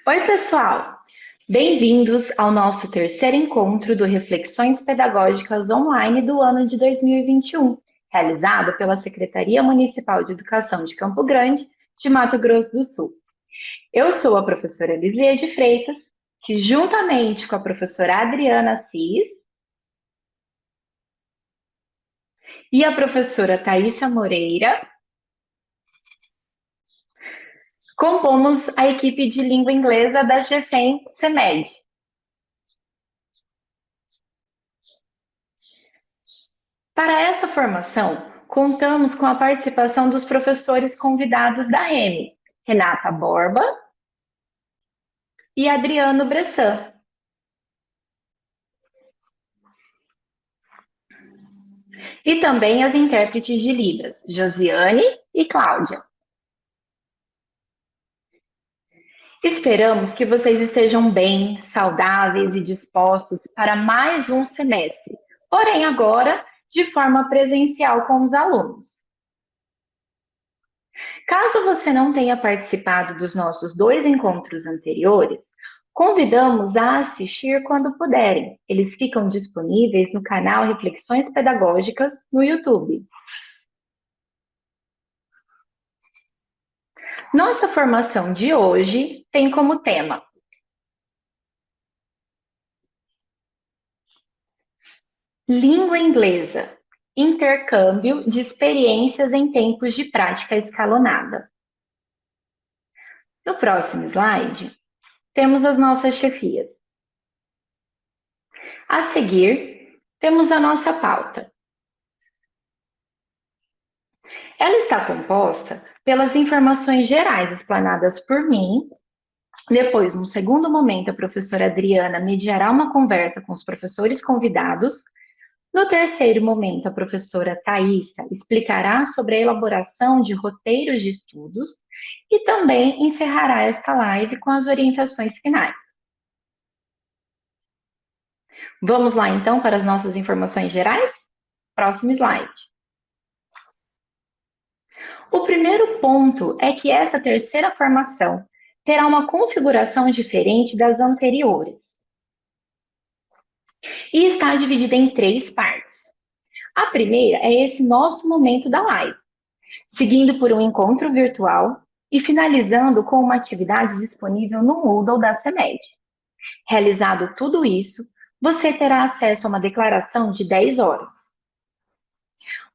Oi, pessoal! Bem-vindos ao nosso terceiro encontro do Reflexões Pedagógicas Online do ano de 2021, realizado pela Secretaria Municipal de Educação de Campo Grande, de Mato Grosso do Sul. Eu sou a professora Lislia de Freitas, que juntamente com a professora Adriana Assis e a professora Thaísa Moreira, compomos a equipe de língua inglesa da GFEM CEMED. Para essa formação, contamos com a participação dos professores convidados da REME, Renata Borba e Adriano Bressan. E também as intérpretes de Libras, Josiane e Cláudia. Esperamos que vocês estejam bem, saudáveis e dispostos para mais um semestre, porém agora de forma presencial com os alunos. Caso você não tenha participado dos nossos dois encontros anteriores, convidamos a assistir quando puderem. Eles ficam disponíveis no canal Reflexões Pedagógicas no YouTube. Nossa formação de hoje tem como tema Língua Inglesa, intercâmbio de experiências em tempos de prática escalonada. No próximo slide, temos as nossas chefias. A seguir, temos a nossa pauta. Ela está composta pelas informações gerais explanadas por mim. Depois, num segundo momento, a professora Adriana mediará uma conversa com os professores convidados. No terceiro momento, a professora Thaísa explicará sobre a elaboração de roteiros de estudos e também encerrará esta live com as orientações finais. Vamos lá, então, para as nossas informações gerais? Próximo slide. O primeiro ponto é que essa terceira formação terá uma configuração diferente das anteriores e está dividida em três partes. A primeira é esse nosso momento da live, seguindo por um encontro virtual e finalizando com uma atividade disponível no Moodle da CEMED. Realizado tudo isso, você terá acesso a uma declaração de 10 horas.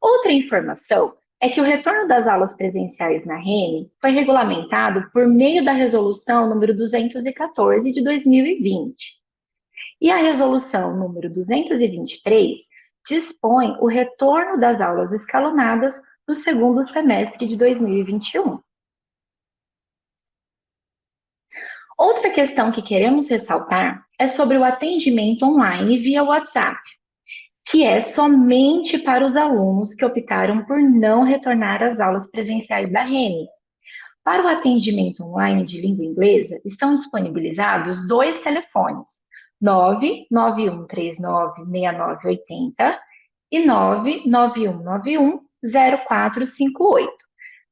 Outra informação é que o retorno das aulas presenciais na REME foi regulamentado por meio da Resolução número 214 de 2020. E a Resolução número 223 dispõe o retorno das aulas escalonadas no segundo semestre de 2021. Outra questão que queremos ressaltar é sobre o atendimento online via WhatsApp, que é somente para os alunos que optaram por não retornar às aulas presenciais da REME. Para o atendimento online de língua inglesa, estão disponibilizados dois telefones, 991396980 e 991910458,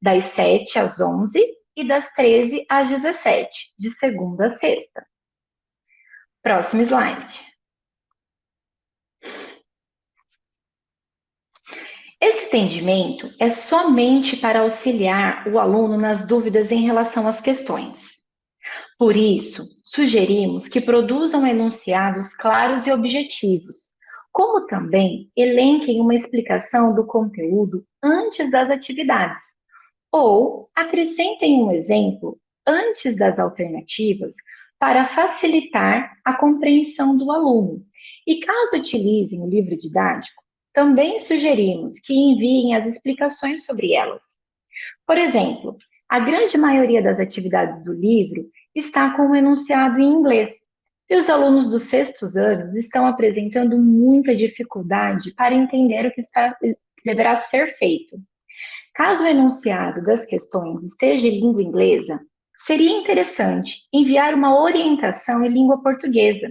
das 7 às 11 e das 13 às 17, de segunda a sexta. Próximo slide. Esse atendimento é somente para auxiliar o aluno nas dúvidas em relação às questões. Por isso, sugerimos que produzam enunciados claros e objetivos, como também elenquem uma explicação do conteúdo antes das atividades, ou acrescentem um exemplo antes das alternativas para facilitar a compreensão do aluno. E caso utilizem o livro didático, também sugerimos que enviem as explicações sobre elas. Por exemplo, a grande maioria das atividades do livro está com o enunciado em inglês, e os alunos dos sextos anos estão apresentando muita dificuldade para entender o que deverá ser feito. Caso o enunciado das questões esteja em língua inglesa, seria interessante enviar uma orientação em língua portuguesa,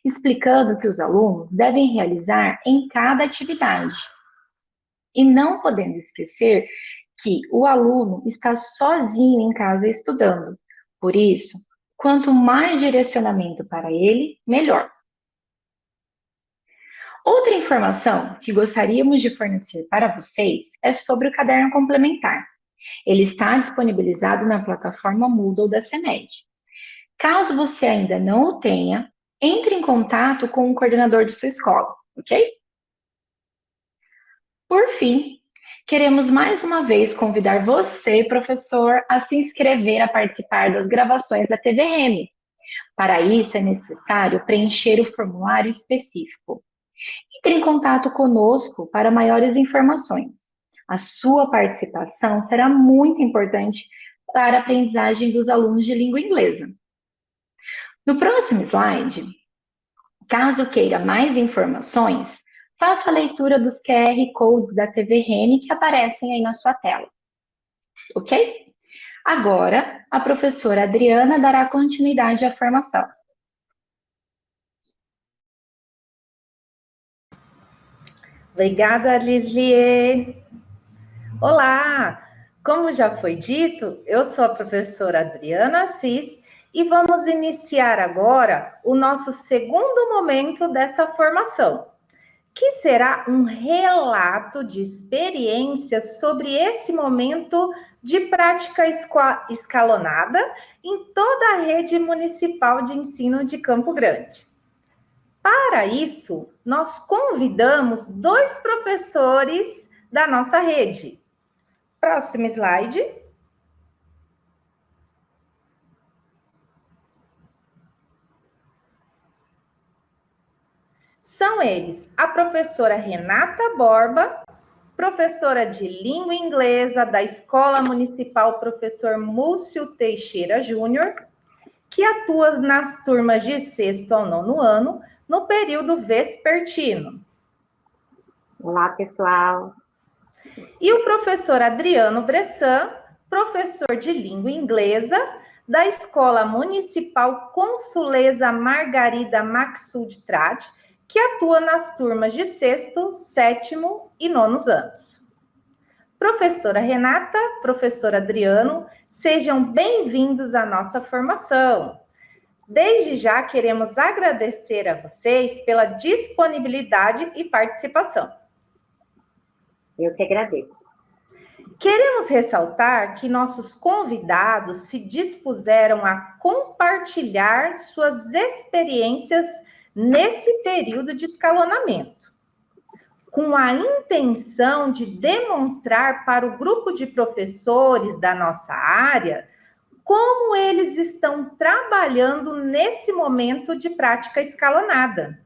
explicando o que os alunos devem realizar em cada atividade. E não podendo esquecer que o aluno está sozinho em casa estudando. Por isso, Quanto mais direcionamento para ele, melhor. Outra informação que gostaríamos de fornecer para vocês é sobre o caderno complementar. Ele está disponibilizado na plataforma Moodle da CEMED. Caso você ainda não o tenha, entre em contato com o coordenador de sua escola, ok? Por fim, queremos mais uma vez convidar você, professor, a se inscrever a participar das gravações da TVM. Para isso, é necessário preencher o formulário específico. Entre em contato conosco para maiores informações. A sua participação será muito importante para a aprendizagem dos alunos de língua inglesa. No próximo slide, caso queira mais informações, faça a leitura dos QR Codes da TV Rene que aparecem aí na sua tela. Ok? Agora, a professora Adriana dará continuidade à formação. Obrigada, Lislie. Olá! Como já foi dito, eu sou a professora Adriana Assis e vamos iniciar agora o nosso segundo momento dessa formação, que será um relato de experiências sobre esse momento de prática escalonada em toda a rede municipal de ensino de Campo Grande. Para isso, nós convidamos 2 professores da nossa rede. Próximo slide. São eles a professora Renata Borba, professora de língua inglesa da Escola Municipal Professor Múcio Teixeira Júnior, que atua nas turmas de 6º ao 9º ano, no período vespertino. Olá, pessoal. E o professor Adriano Bressan, professor de língua inglesa da Escola Municipal Consuleza Margarida Maxud Trade, que atua nas turmas de 6º, 7º e 9º anos. Professora Renata, professor Adriano, sejam bem-vindos à nossa formação. Desde já queremos agradecer a vocês pela disponibilidade e participação. Eu que agradeço. Queremos ressaltar que nossos convidados se dispuseram a compartilhar suas experiências nesse período de escalonamento, com a intenção de demonstrar para o grupo de professores da nossa área como eles estão trabalhando nesse momento de prática escalonada.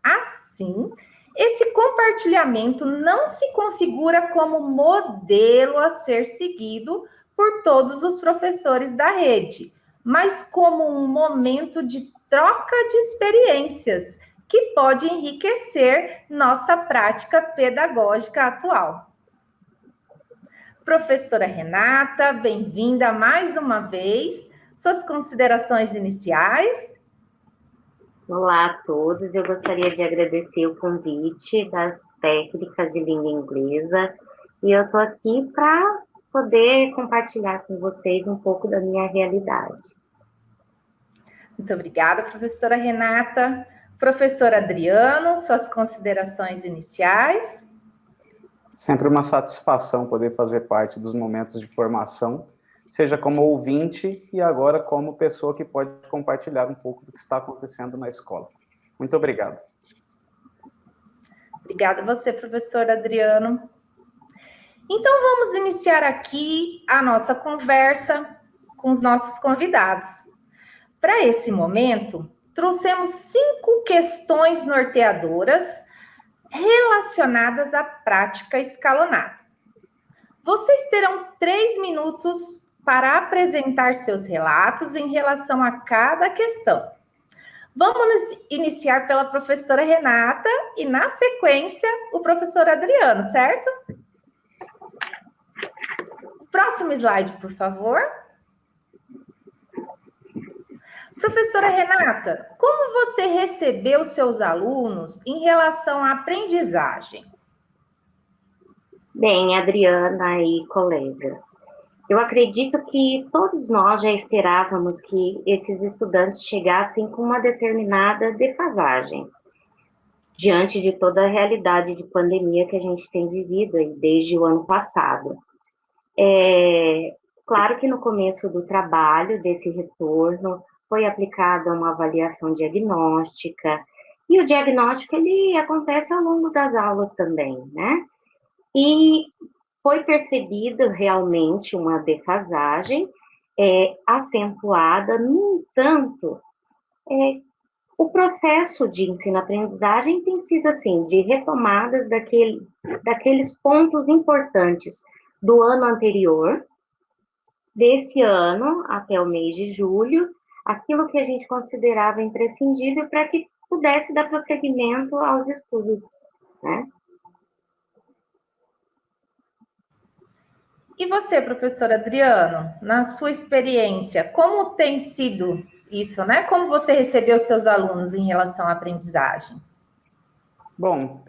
Assim, esse compartilhamento não se configura como modelo a ser seguido por todos os professores da rede, mas como um momento de troca de experiências que pode enriquecer nossa prática pedagógica atual. Professora Renata, bem-vinda mais uma vez. Suas considerações iniciais? Olá a todos, eu gostaria de agradecer o convite das técnicas de língua inglesa e eu estou aqui para poder compartilhar com vocês um pouco da minha realidade. Muito obrigada, professora Renata. Professor Adriano, suas considerações iniciais? Sempre uma satisfação poder fazer parte dos momentos de formação, seja como ouvinte e agora como pessoa que pode compartilhar um pouco do que está acontecendo na escola. Muito obrigado. Obrigada a você, professor Adriano. Então, vamos iniciar aqui a nossa conversa com os nossos convidados. Para esse momento, trouxemos 5 questões norteadoras relacionadas à prática escalonada. Vocês terão 3 minutos para apresentar seus relatos em relação a cada questão. Vamos iniciar pela professora Renata e, na sequência, o professor Adriano, certo? Próximo slide, por favor. Professora Renata, como você recebeu seus alunos em relação à aprendizagem? Bem, Adriana e colegas, Eu acredito que todos nós já esperávamos que esses estudantes chegassem com uma determinada defasagem, diante de toda a realidade de pandemia que a gente tem vivido aí desde o ano passado. Claro que no começo do trabalho, desse retorno, foi aplicada uma avaliação diagnóstica, e o diagnóstico, ele acontece ao longo das aulas também, né? E foi percebida realmente uma defasagem acentuada, no entanto, o processo de ensino-aprendizagem tem sido assim, de retomadas daqueles pontos importantes do ano anterior, desse ano até o mês de julho, aquilo que a gente considerava imprescindível para que pudesse dar prosseguimento aos estudos, né? E você, professor Adriano, na sua experiência, como tem sido isso, né? Como você recebeu seus alunos em relação à aprendizagem? Bom,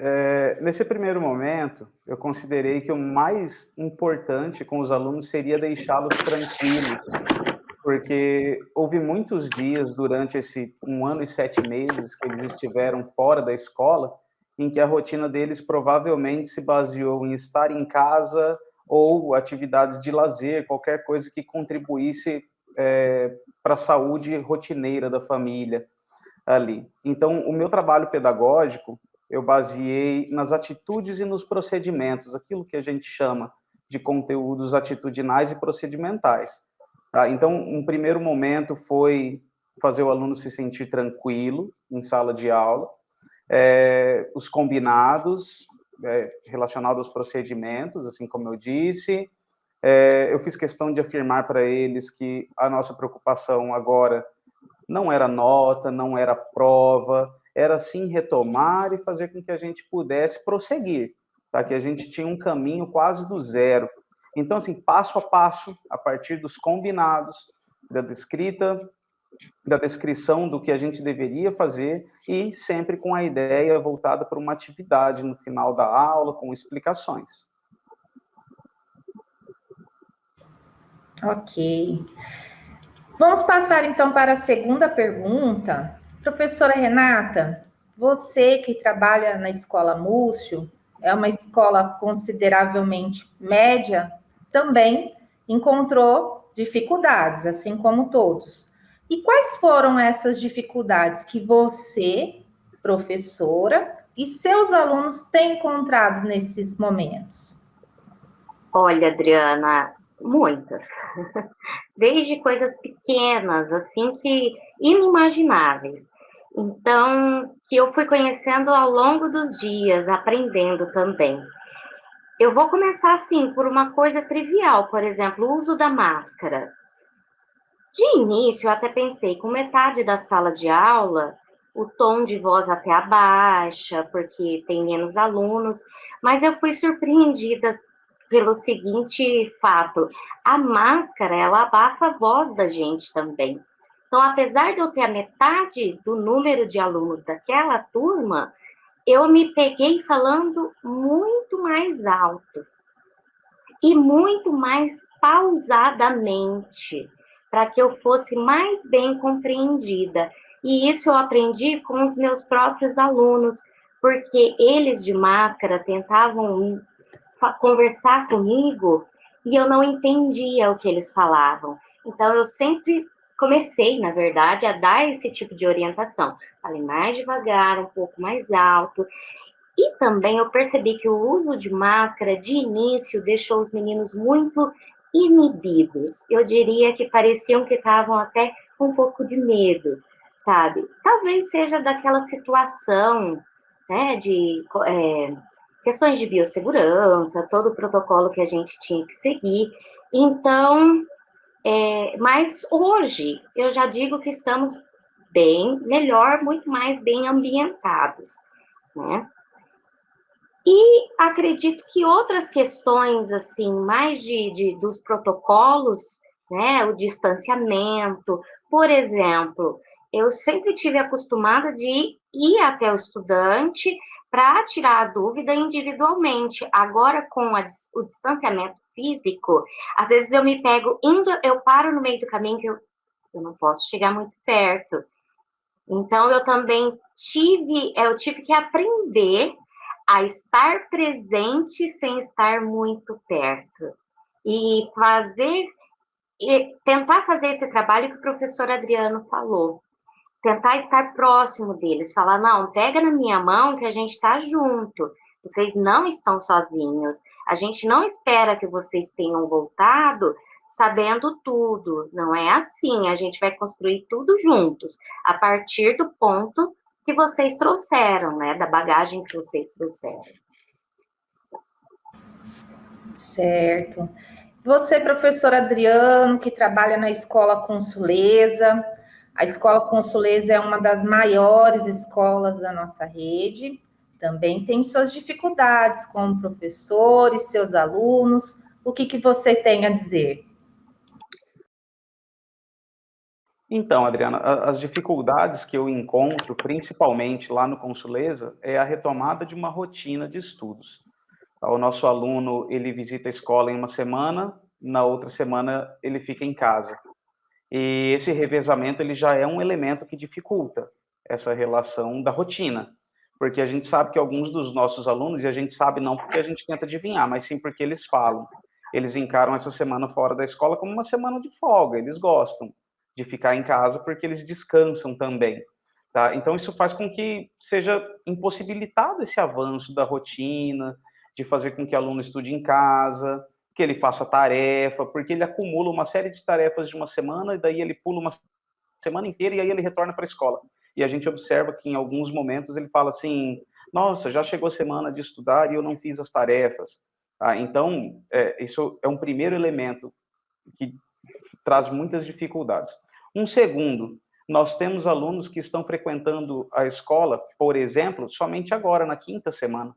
nesse primeiro momento, eu considerei que o mais importante com os alunos seria deixá-los tranquilos, porque houve muitos dias durante esse 1 ano e 7 meses que eles estiveram fora da escola, em que a rotina deles provavelmente se baseou em estar em casa ou atividades de lazer, qualquer coisa que contribuísse para a saúde rotineira da família ali. Então, o meu trabalho pedagógico, eu baseei nas atitudes e nos procedimentos, aquilo que a gente chama de conteúdos atitudinais e procedimentais. Tá? Então, um primeiro momento foi fazer o aluno se sentir tranquilo em sala de aula, os combinados relacionados aos procedimentos, assim como eu disse. Eu fiz questão de afirmar para eles que a nossa preocupação agora não era nota, não era prova, era sim retomar e fazer com que a gente pudesse prosseguir, tá? Que a gente tinha um caminho quase do zero. Então, assim, passo a passo, a partir dos combinados, da descrição do que a gente deveria fazer e sempre com a ideia voltada para uma atividade no final da aula, com explicações. Ok. Vamos passar então para a segunda pergunta. Professora Renata, você que trabalha na escola Múcio, é uma escola consideravelmente média, também encontrou dificuldades, assim como todos. E quais foram essas dificuldades que você, professora, e seus alunos têm encontrado nesses momentos? Olha, Adriana, muitas. Desde coisas pequenas, assim, que inimagináveis. Então, que eu fui conhecendo ao longo dos dias, aprendendo também. Eu vou começar, assim, por uma coisa trivial, por exemplo, o uso da máscara. De início, eu até pensei, com metade da sala de aula, o tom de voz até abaixa, porque tem menos alunos, mas eu fui surpreendida pelo seguinte fato: a máscara, ela abafa a voz da gente também. Então, apesar de eu ter a metade do número de alunos daquela turma, eu me peguei falando muito mais alto e muito mais pausadamente, para que eu fosse mais bem compreendida. E isso eu aprendi com os meus próprios alunos, porque eles de máscara tentavam conversar comigo e eu não entendia o que eles falavam. Então, eu sempre comecei, na verdade, a dar esse tipo de orientação. Falei mais devagar, um pouco mais alto. E também eu percebi que o uso de máscara, de início, deixou os meninos muito inibidos. Eu diria que pareciam que estavam até com um pouco de medo, sabe? Talvez seja daquela situação, né, de questões de biossegurança, todo o protocolo que a gente tinha que seguir. Então, mas hoje eu já digo que estamos bem melhor, muito mais bem ambientados, né? E acredito que outras questões, assim, mais dos protocolos, né, o distanciamento, por exemplo, eu sempre tive acostumada de ir até o estudante para tirar a dúvida individualmente. Agora, com o distanciamento físico, às vezes eu me pego indo, eu paro no meio do caminho que eu não posso chegar muito perto. Então, eu também tive que aprender a estar presente sem estar muito perto. E tentar fazer esse trabalho que o professor Adriano falou. Tentar estar próximo deles, falar, não, pega na minha mão que a gente está junto. Vocês não estão sozinhos. A gente não espera que vocês tenham voltado sabendo tudo. Não é assim. A gente vai construir tudo juntos, a partir do ponto que vocês trouxeram, né? Da bagagem que vocês trouxeram. Certo. Você, professor Adriano, que trabalha na Escola Consuleza, a Escola Consuleza é uma das maiores escolas da nossa rede, também tem suas dificuldades como professor e seus alunos. O que você tem a dizer? Então, Adriana, as dificuldades que eu encontro, principalmente lá no Consuleza, é a retomada de uma rotina de estudos. O nosso aluno, ele visita a escola em uma semana, na outra semana ele fica em casa. E esse revezamento, ele já é um elemento que dificulta essa relação da rotina, porque a gente sabe que alguns dos nossos alunos, e a gente sabe não porque a gente tenta adivinhar, mas sim porque eles falam, eles encaram essa semana fora da escola como uma semana de folga, eles gostam de ficar em casa porque eles descansam também. Tá? Então, isso faz com que seja impossibilitado esse avanço da rotina, de fazer com que o aluno estude em casa, que ele faça tarefa, porque ele acumula uma série de tarefas de uma semana, e daí ele pula uma semana inteira, e aí ele retorna para a escola. E a gente observa que em alguns momentos ele fala assim, nossa, já chegou a semana de estudar e eu não fiz as tarefas. Tá? Então, isso é um primeiro elemento que traz muitas dificuldades. Um segundo, nós temos alunos que estão frequentando a escola, por exemplo, somente agora, na quinta semana.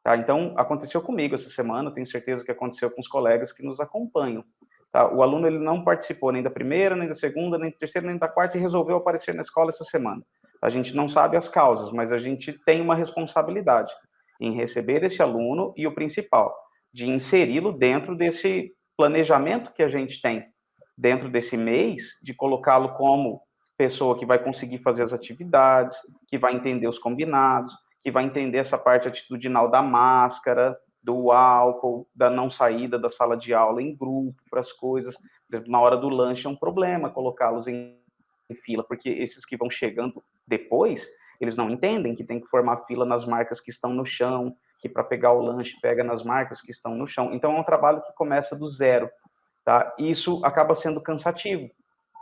Tá? Então, aconteceu comigo essa semana, tenho certeza que aconteceu com os colegas que nos acompanham. Tá? O aluno ele não participou nem da primeira, nem da segunda, nem da terceira, nem da quarta e resolveu aparecer na escola essa semana. A gente não sabe as causas, mas a gente tem uma responsabilidade em receber esse aluno e o principal, de inseri-lo dentro desse planejamento que a gente tem, dentro desse mês, de colocá-lo como pessoa que vai conseguir fazer as atividades, que vai entender os combinados, que vai entender essa parte atitudinal da máscara, do álcool, da não saída da sala de aula em grupo para as coisas. Na hora do lanche é um problema colocá-los em fila, porque esses que vão chegando depois, eles não entendem que tem que formar fila nas marcas que estão no chão, que para pegar o lanche pega nas marcas que estão no chão. Então é um trabalho que começa do zero. Tá? Isso acaba sendo cansativo,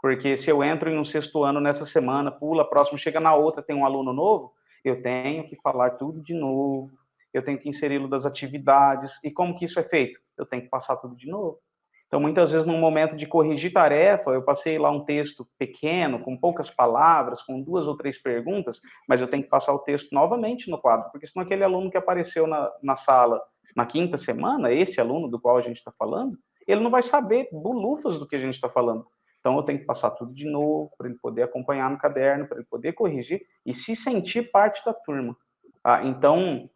porque se eu entro em um sexto ano nessa semana, pula, próximo, chega na outra, tem um aluno novo, eu tenho que falar tudo de novo, eu tenho que inseri-lo das atividades, e como que isso é feito? Eu tenho que passar tudo de novo. Então, muitas vezes, num momento de corrigir tarefa, eu passei lá um texto pequeno, com poucas palavras, com 2 ou 3 perguntas, mas eu tenho que passar o texto novamente no quadro, porque senão aquele aluno que apareceu na sala na quinta semana, esse aluno do qual a gente está falando, ele não vai saber bolufas do que a gente está falando. Então, eu tenho que passar tudo de novo, para ele poder acompanhar no caderno, para ele poder corrigir e se sentir parte da turma. Então,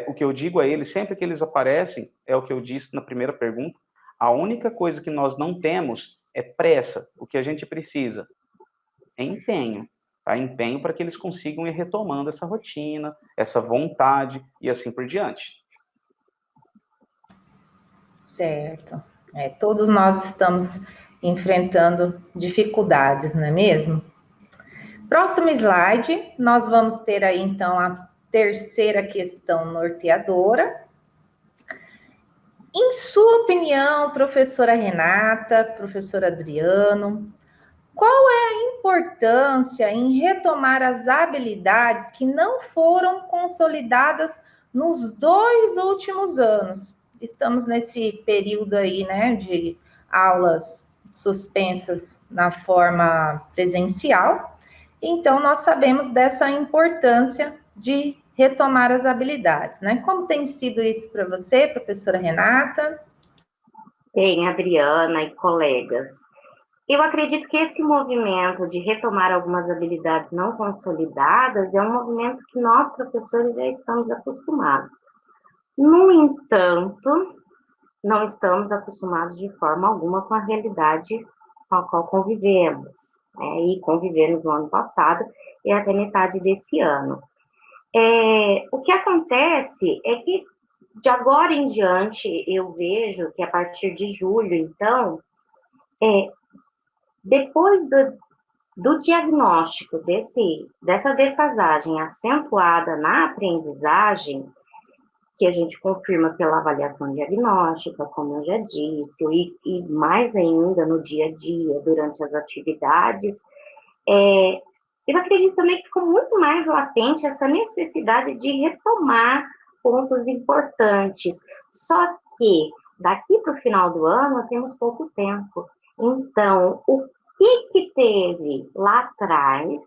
o que eu digo a eles, sempre que eles aparecem, é o que eu disse na primeira pergunta, a única coisa que nós não temos é pressa. O que a gente precisa é empenho. Tá? Empenho para que eles consigam ir retomando essa rotina, essa vontade e assim por diante. Certo. Todos nós estamos enfrentando dificuldades, não é mesmo? Próximo slide, nós vamos ter aí, então, a terceira questão norteadora. Em sua opinião, professora Renata, professor Adriano, qual é a importância em retomar as habilidades que não foram consolidadas nos 2 últimos anos? Estamos nesse período aí, né, de aulas suspensas na forma presencial, então nós sabemos dessa importância de retomar as habilidades, né? Como tem sido isso para você, professora Renata? Bem, Adriana e colegas, Eu acredito que esse movimento de retomar algumas habilidades não consolidadas é um movimento que nós, professores, já estamos acostumados. No entanto, não estamos acostumados de forma alguma com a realidade com a qual convivemos, né? E convivemos no ano passado e até metade desse ano. O que acontece é que, de agora em diante, eu vejo que a partir de julho, então, depois do diagnóstico dessa defasagem acentuada na aprendizagem, que a gente confirma pela avaliação diagnóstica, como eu já disse, e mais ainda no dia a dia, durante as atividades, eu acredito também que ficou muito mais latente essa necessidade de retomar pontos importantes. Só que, daqui para o final do ano, temos pouco tempo. Então, o que teve lá atrás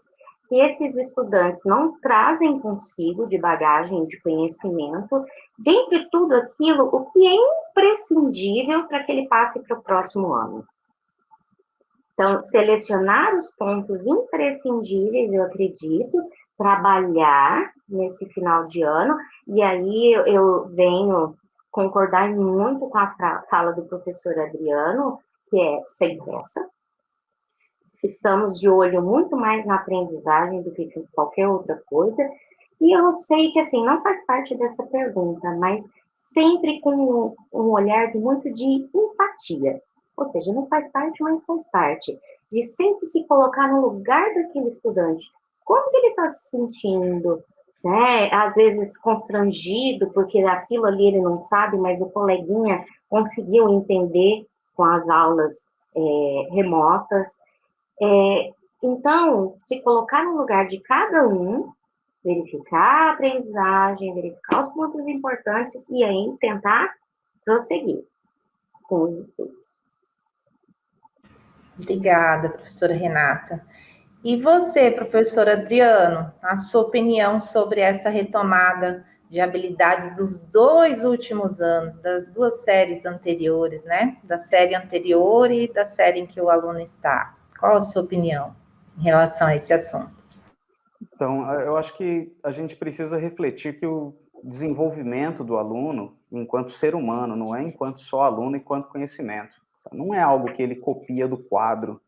que esses estudantes não trazem consigo de bagagem de conhecimento, dentre tudo aquilo, o que é imprescindível para que ele passe para o próximo ano? Então, selecionar os pontos imprescindíveis, eu acredito, trabalhar nesse final de ano, e aí eu venho concordar muito com a fala do professor Adriano, que é sem pressa. Estamos de olho muito mais na aprendizagem do que qualquer outra coisa, e eu sei que, assim, não faz parte dessa pergunta, mas sempre com um olhar muito de empatia. Ou seja, não faz parte, mas faz parte. De sempre se colocar no lugar daquele estudante. Como que ele está se sentindo? Né? Às vezes constrangido, porque aquilo ali ele não sabe, mas o coleguinha conseguiu entender com as aulas remotas. Então, se colocar no lugar de cada um, verificar a aprendizagem, verificar os pontos importantes e aí tentar prosseguir com os estudos. Obrigada, professora Renata. E você, professor Adriano, a sua opinião sobre essa retomada de habilidades dos 2 últimos anos, das 2 séries anteriores, né? Da série anterior e da série em que o aluno está. Qual a sua opinião em relação a esse assunto? Então, eu acho que a gente precisa refletir que o desenvolvimento do aluno, enquanto ser humano, não é enquanto só aluno, enquanto conhecimento. Não é algo que ele copia do quadro,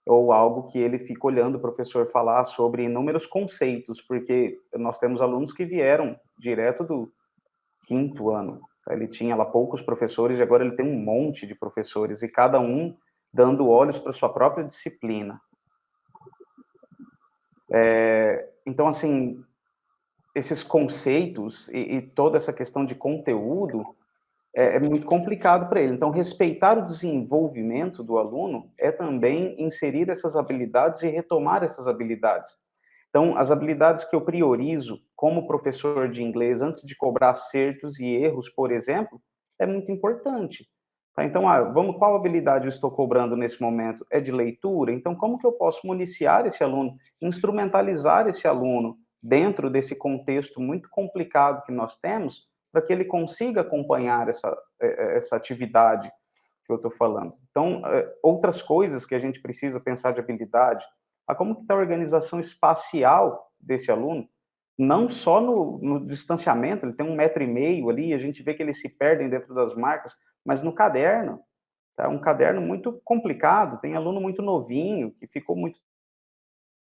ou algo que ele fica olhando o professor falar sobre inúmeros conceitos, porque nós temos alunos que vieram direto do 5º ano. Ele tinha lá poucos professores e agora ele tem um monte de professores, e cada um dando olhos para sua própria disciplina. Então, assim, esses conceitos e toda essa questão de conteúdo é muito complicado para ele. Então, respeitar o desenvolvimento do aluno é também inserir essas habilidades e retomar essas habilidades. Então, as habilidades que eu priorizo como professor de inglês, antes de cobrar acertos e erros, por exemplo, é muito importante. Tá? Então, qual habilidade eu estou cobrando nesse momento? É de leitura? Então, como que eu posso municiar esse aluno, instrumentalizar esse aluno dentro desse contexto muito complicado que nós temos, para que ele consiga acompanhar essa atividade que eu estou falando. Então, outras coisas que a gente precisa pensar de habilidade, como que está a organização espacial desse aluno, não só no distanciamento, ele tem 1,5 m ali, a gente vê que eles se perdem dentro das marcas, mas no caderno, tá? Um caderno muito complicado, tem aluno muito novinho, que ficou muito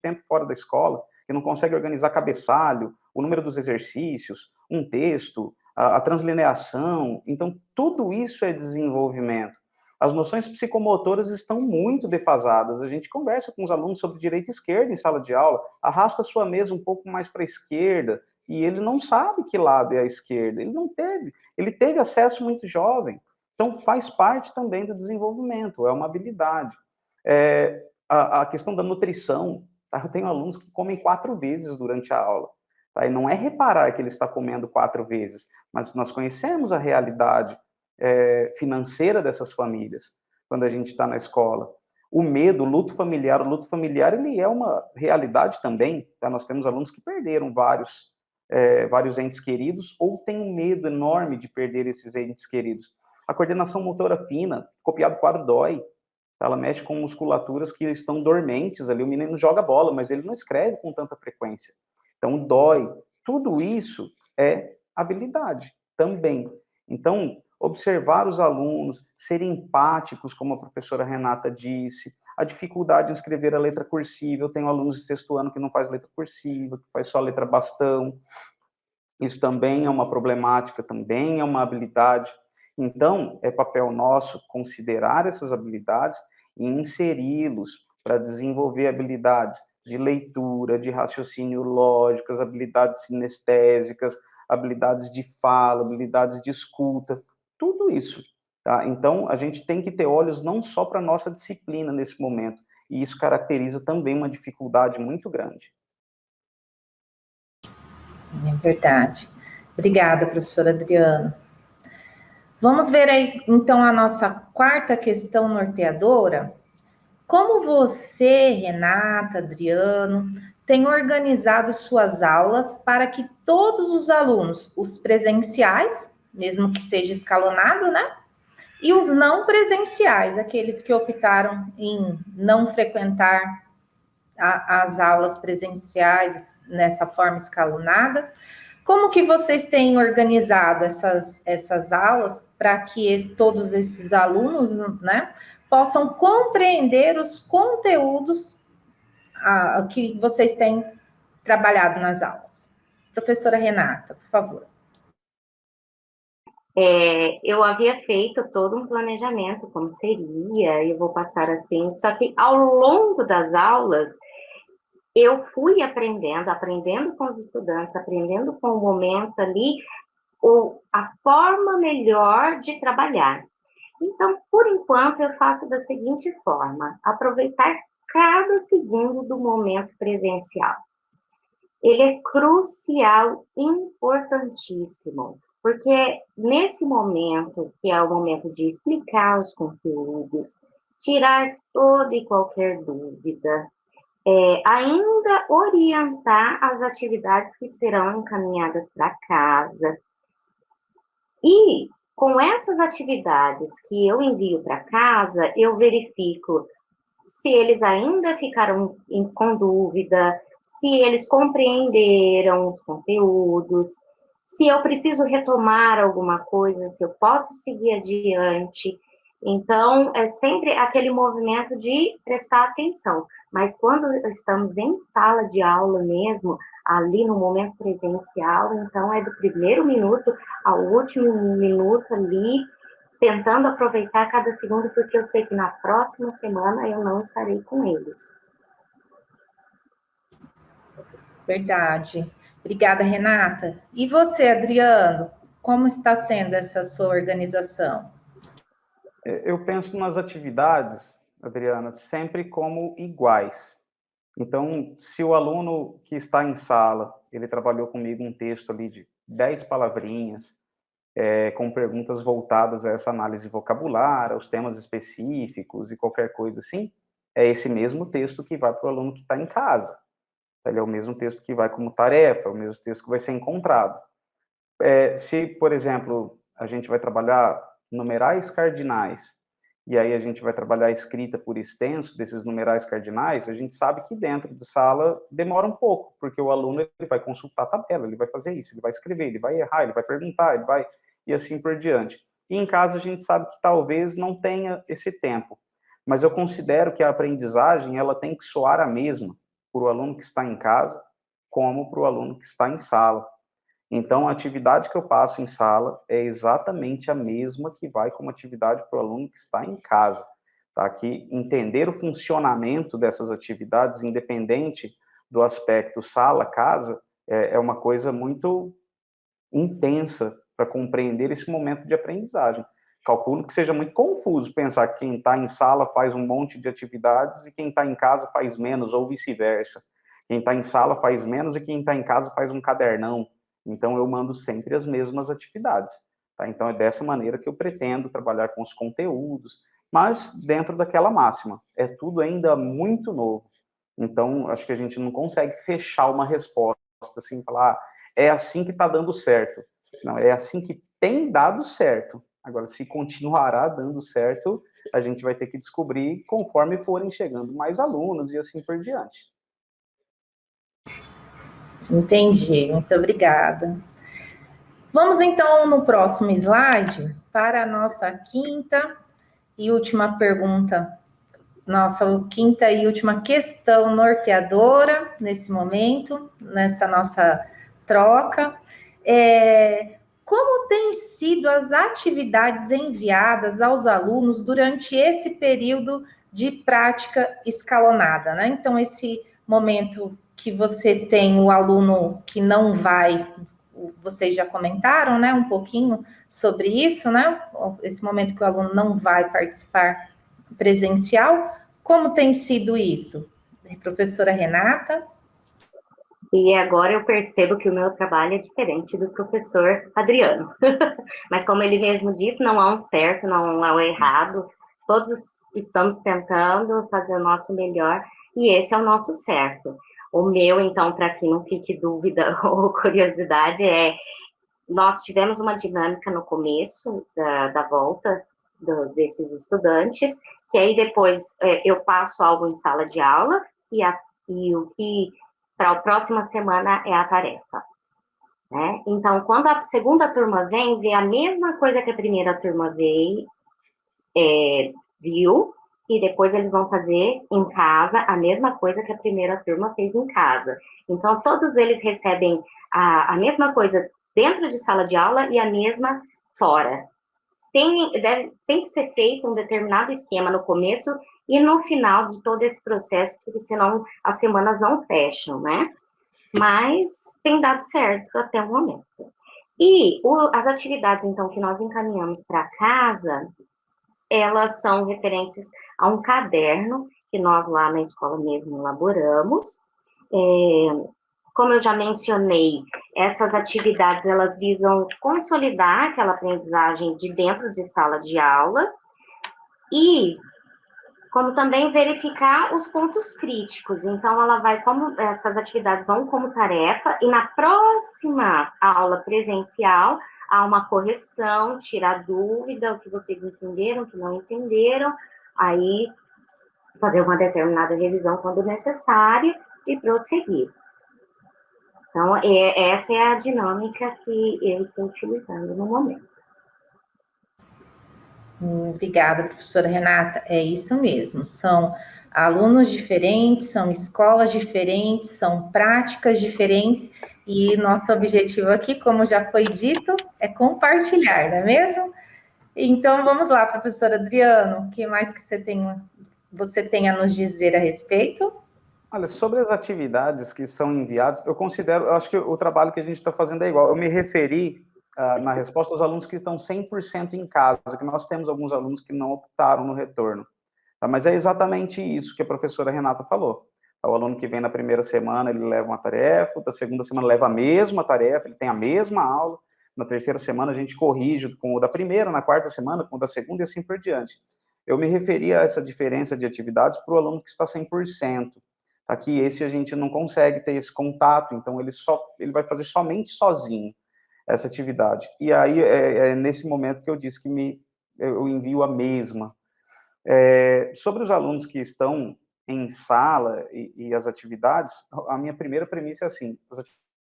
tempo fora da escola, que não consegue organizar cabeçalho, o número dos exercícios, um texto, a translineação. Então, tudo isso é desenvolvimento. As noções psicomotoras estão muito defasadas. A gente conversa com os alunos sobre direita e esquerda em sala de aula, arrasta a sua mesa um pouco mais para a esquerda, e ele não sabe que lado é a esquerda. Ele teve acesso muito jovem. Então, faz parte também do desenvolvimento, é uma habilidade. A questão da nutrição, tá? Eu tenho alunos que comem 4 vezes durante a aula. Tá? E não é reparar que ele está comendo 4 vezes, mas nós conhecemos a realidade financeira dessas famílias quando a gente está na escola. O medo, o luto familiar, ele é uma realidade também. Tá? Nós temos alunos que perderam vários entes queridos ou têm um medo enorme de perder esses entes queridos. A coordenação motora fina, copiar do quadro dói. ela mexe com musculaturas que estão dormentes ali, o menino joga bola, mas ele não escreve com tanta frequência. Então, dói. Tudo isso é habilidade também. Então, observar os alunos, ser empáticos, como a professora Renata disse, a dificuldade em escrever a letra cursiva. Eu tenho alunos de sexto ano que não faz letra cursiva, que faz só letra bastão. Isso também é uma problemática, também é uma habilidade. Então, é papel nosso considerar essas habilidades e inseri-los para desenvolver habilidades de leitura, de raciocínio lógico, as habilidades sinestésicas, habilidades de fala, habilidades de escuta, tudo isso. Tá? Então, a gente tem que ter olhos não só para a nossa disciplina nesse momento, e isso caracteriza também uma dificuldade muito grande. É verdade. Obrigada, professora Adriana. Vamos ver aí, então, a nossa quarta questão norteadora. Como você, Renata, Adriano, tem organizado suas aulas para que todos os alunos, os presenciais, mesmo que seja escalonado, né? E os não presenciais, aqueles que optaram em não frequentar as aulas presenciais nessa forma escalonada, como que vocês têm organizado essas aulas para que todos esses alunos, né, possam compreender os conteúdos que vocês têm trabalhado nas aulas? Professora Renata, por favor. Eu havia feito todo um planejamento, como seria, eu vou passar assim, só que ao longo das aulas, eu fui aprendendo com os estudantes, aprendendo com o momento ali, a forma melhor de trabalhar. Então, por enquanto, eu faço da seguinte forma: aproveitar cada segundo do momento presencial. Ele é crucial, importantíssimo, porque nesse momento, que é o momento de explicar os conteúdos, tirar toda e qualquer dúvida, ainda orientar as atividades que serão encaminhadas para casa. E com essas atividades que eu envio para casa, eu verifico se eles ainda ficaram com dúvida, se eles compreenderam os conteúdos, se eu preciso retomar alguma coisa, se eu posso seguir adiante. Então, é sempre aquele movimento de prestar atenção. Mas quando estamos em sala de aula mesmo, ali no momento presencial, então é do primeiro minuto ao último minuto ali, tentando aproveitar cada segundo, porque eu sei que na próxima semana eu não estarei com eles. Verdade. Obrigada, Renata. E você, Adriano, como está sendo essa sua organização? Eu penso nas atividades, Adriana, sempre como iguais. Então, se o aluno que está em sala, ele trabalhou comigo um texto ali de 10 palavrinhas, com perguntas voltadas a essa análise vocabular, aos temas específicos e qualquer coisa assim, é esse mesmo texto que vai para o aluno que está em casa. Ele é o mesmo texto que vai como tarefa, é o mesmo texto que vai ser encontrado. Se, por exemplo, a gente vai trabalhar numerais cardinais, e aí a gente vai trabalhar a escrita por extenso desses numerais cardinais, a gente sabe que dentro de sala demora um pouco, porque o aluno ele vai consultar a tabela, ele vai fazer isso, ele vai escrever, ele vai errar, ele vai perguntar, ele vai... e assim por diante. E em casa a gente sabe que talvez não tenha esse tempo, mas eu considero que a aprendizagem ela tem que soar a mesma para o aluno que está em casa, como para o aluno que está em sala. Então, a atividade que eu passo em sala é exatamente a mesma que vai como atividade para o aluno que está em casa. Tá? Que entender o funcionamento dessas atividades, independente do aspecto sala-casa, é uma coisa muito intensa para compreender esse momento de aprendizagem. Calculo que seja muito confuso pensar que quem está em sala faz um monte de atividades e quem está em casa faz menos, ou vice-versa. Quem está em sala faz menos e quem está em casa faz um cadernão. Então, eu mando sempre as mesmas atividades. Tá? Então, é dessa maneira que eu pretendo trabalhar com os conteúdos, mas dentro daquela máxima. É tudo ainda muito novo. Então, acho que a gente não consegue fechar uma resposta, assim, falar, é assim que está dando certo. Não, é assim que tem dado certo. Agora, se continuará dando certo, a gente vai ter que descobrir conforme forem chegando mais alunos e assim por diante. Entendi, muito obrigada. Vamos então no próximo slide para a nossa quinta e última pergunta, nossa quinta e última questão norteadora nesse momento, nessa nossa troca. Como têm sido as atividades enviadas aos alunos durante esse período de prática escalonada, né? Então, esse momento que você tem o aluno que não vai, vocês já comentaram, né, um pouquinho sobre isso, né? Esse momento que o aluno não vai participar presencial, como tem sido isso? Professora Renata? E agora eu percebo que o meu trabalho é diferente do professor Adriano. Mas como ele mesmo disse, não há um certo, não há um errado. Todos estamos tentando fazer o nosso melhor e esse é o nosso certo. O meu, então, para que não fique dúvida ou curiosidade, nós tivemos uma dinâmica no começo da volta desses estudantes, que aí depois eu passo algo em sala de aula e o que para a próxima semana é a tarefa. Né? Então, quando a segunda turma vê a mesma coisa que a primeira turma viu, e depois eles vão fazer em casa a mesma coisa que a primeira turma fez em casa. Então, todos eles recebem a mesma coisa dentro de sala de aula e a mesma fora. Tem que ser feito um determinado esquema no começo e no final de todo esse processo, porque senão as semanas não fecham, né? Mas tem dado certo até o momento. E as atividades, então, que nós encaminhamos para casa, elas são referentes a um caderno que nós lá na escola mesmo elaboramos. Como eu já mencionei, essas atividades, elas visam consolidar aquela aprendizagem de dentro de sala de aula e como também verificar os pontos críticos. Então, essas atividades vão como tarefa e na próxima aula presencial há uma correção, tirar dúvida, o que vocês entenderam, o que não entenderam, aí fazer uma determinada revisão quando necessário e prosseguir. Então, essa é a dinâmica que eu estou utilizando no momento. Obrigada, professora Renata. É isso mesmo. São alunos diferentes, são escolas diferentes, são práticas diferentes, e nosso objetivo aqui, como já foi dito, é compartilhar, não é mesmo? Então, vamos lá, professor Adriano, o que mais que você tem a nos dizer a respeito? Olha, sobre as atividades que são enviadas, eu acho que o trabalho que a gente está fazendo é igual. Eu me referi na resposta aos alunos que estão 100% em casa, que nós temos alguns alunos que não optaram no retorno. Tá? Mas é exatamente isso que a professora Renata falou. O aluno que vem na primeira semana, ele leva uma tarefa, da segunda semana leva a mesma tarefa, ele tem a mesma aula, na terceira semana a gente corrige com o da primeira, na quarta semana com o da segunda e assim por diante. Eu me referi a essa diferença de atividades para o aluno que está 100%. Aqui, esse a gente não consegue ter esse contato, então ele vai fazer somente sozinho essa atividade. E aí, é nesse momento que eu disse que eu envio a mesma. Sobre os alunos que estão em sala e as atividades, a minha primeira premissa é assim, as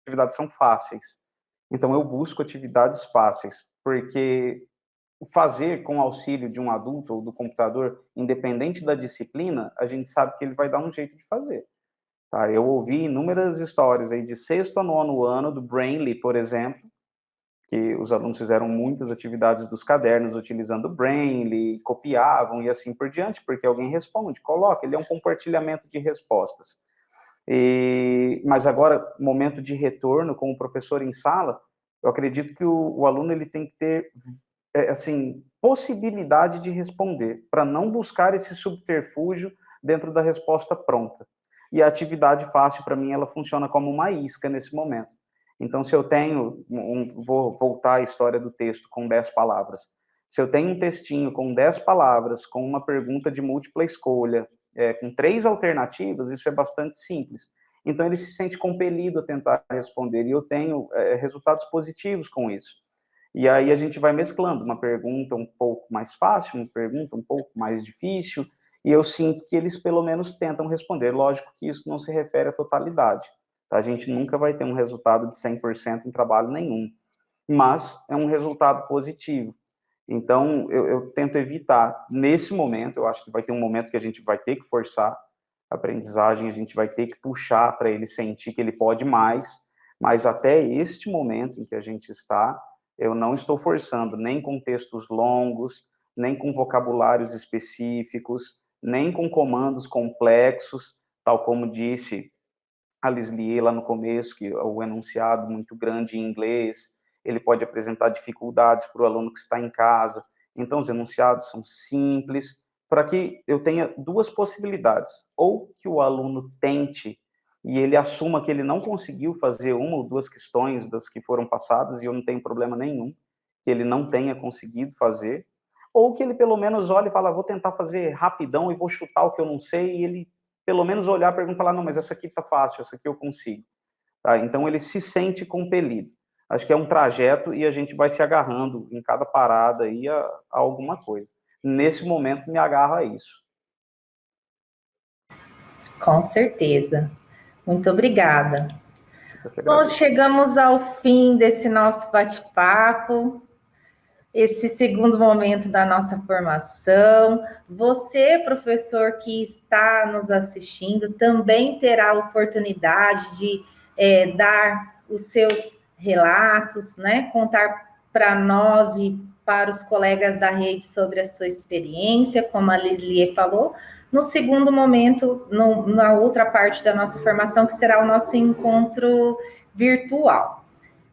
atividades são fáceis. Então, eu busco atividades fáceis, porque fazer com o auxílio de um adulto ou do computador, independente da disciplina, a gente sabe que ele vai dar um jeito de fazer. Tá? Eu ouvi inúmeras histórias aí de 6º a 9º ano do Brainly, por exemplo, que os alunos fizeram muitas atividades dos cadernos utilizando o Brainly, copiavam e assim por diante, porque alguém responde, coloca, ele é um compartilhamento de respostas. Mas agora, momento de retorno com o professor em sala, eu acredito que o aluno ele tem que ter assim, possibilidade de responder, para não buscar esse subterfúgio dentro da resposta pronta. E a atividade fácil, para mim, ela funciona como uma isca nesse momento. Então, se eu tenho, vou voltar à história do texto com 10 palavras. Se eu tenho um textinho com 10 palavras, com uma pergunta de múltipla escolha, com 3 alternativas, isso é bastante simples. Então, ele se sente compelido a tentar responder, e eu tenho resultados positivos com isso. E aí a gente vai mesclando uma pergunta um pouco mais fácil, uma pergunta um pouco mais difícil, e eu sinto que eles pelo menos tentam responder. Lógico que isso não se refere à totalidade, tá? A gente nunca vai ter um resultado de 100% em trabalho nenhum, mas é um resultado positivo. Então, eu tento evitar, nesse momento, eu acho que vai ter um momento que a gente vai ter que forçar a aprendizagem, a gente vai ter que puxar para ele sentir que ele pode mais, mas até este momento em que a gente está, eu não estou forçando, nem com textos longos, nem com vocabulários específicos, nem com comandos complexos, tal como disse a Lislie lá no começo, que o enunciado muito grande em inglês, ele pode apresentar dificuldades para o aluno que está em casa. Então, os enunciados são simples, para que eu tenha duas possibilidades. Ou que o aluno tente e ele assuma que ele não conseguiu fazer uma ou duas questões das que foram passadas, e eu não tenho problema nenhum que ele não tenha conseguido fazer, ou que ele pelo menos olhe e fala, vou tentar fazer rapidão e vou chutar o que eu não sei, e ele pelo menos olhar, perguntar e falar, não, mas essa aqui tá fácil, essa aqui eu consigo. Tá? Então, ele se sente compelido. Acho que é um trajeto e a gente vai se agarrando em cada parada aí a alguma coisa. Nesse momento, me agarro a isso. Com certeza. Muito obrigada. Nós chegamos ao fim desse nosso bate-papo, esse segundo momento da nossa formação. Você, professor que está nos assistindo, também terá a oportunidade de dar os seus relatos, né? Contar para nós e para os colegas da rede sobre a sua experiência, como a Lislie falou. No segundo momento, na outra parte da nossa formação, que será o nosso encontro virtual.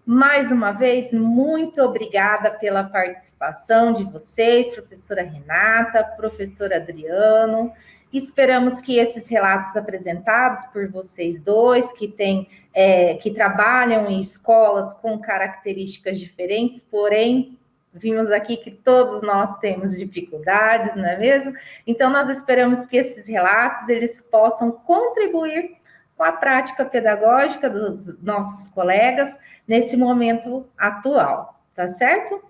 Mais uma vez, muito obrigada pela participação de vocês, professora Renata, professor Adriano. Esperamos que esses relatos apresentados por vocês dois, que trabalham em escolas com características diferentes, porém, vimos aqui que todos nós temos dificuldades, não é mesmo? Então, nós esperamos que esses relatos eles possam contribuir com a prática pedagógica dos nossos colegas nesse momento atual, tá certo?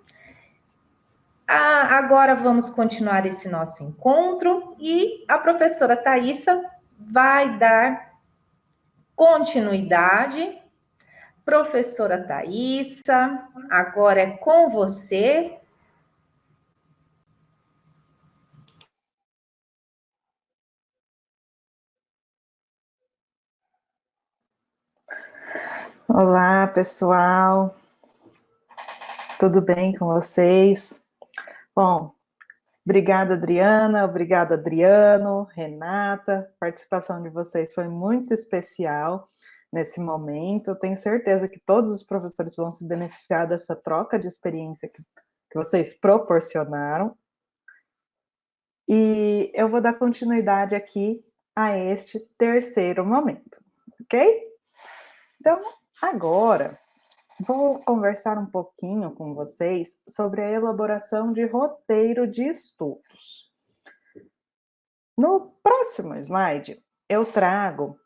Agora vamos continuar esse nosso encontro e a professora Thaisa vai dar continuidade. Professora Thaisa, agora é com você. Olá, pessoal. Tudo bem com vocês? Bom, obrigada, Adriana, obrigada, Adriano, Renata. A participação de vocês foi muito especial nesse momento. Eu tenho certeza que todos os professores vão se beneficiar dessa troca de experiência que vocês proporcionaram. E eu vou dar continuidade aqui a este terceiro momento, ok? Então, agora, vou conversar um pouquinho com vocês sobre a elaboração de roteiro de estudos. No próximo slide, eu trago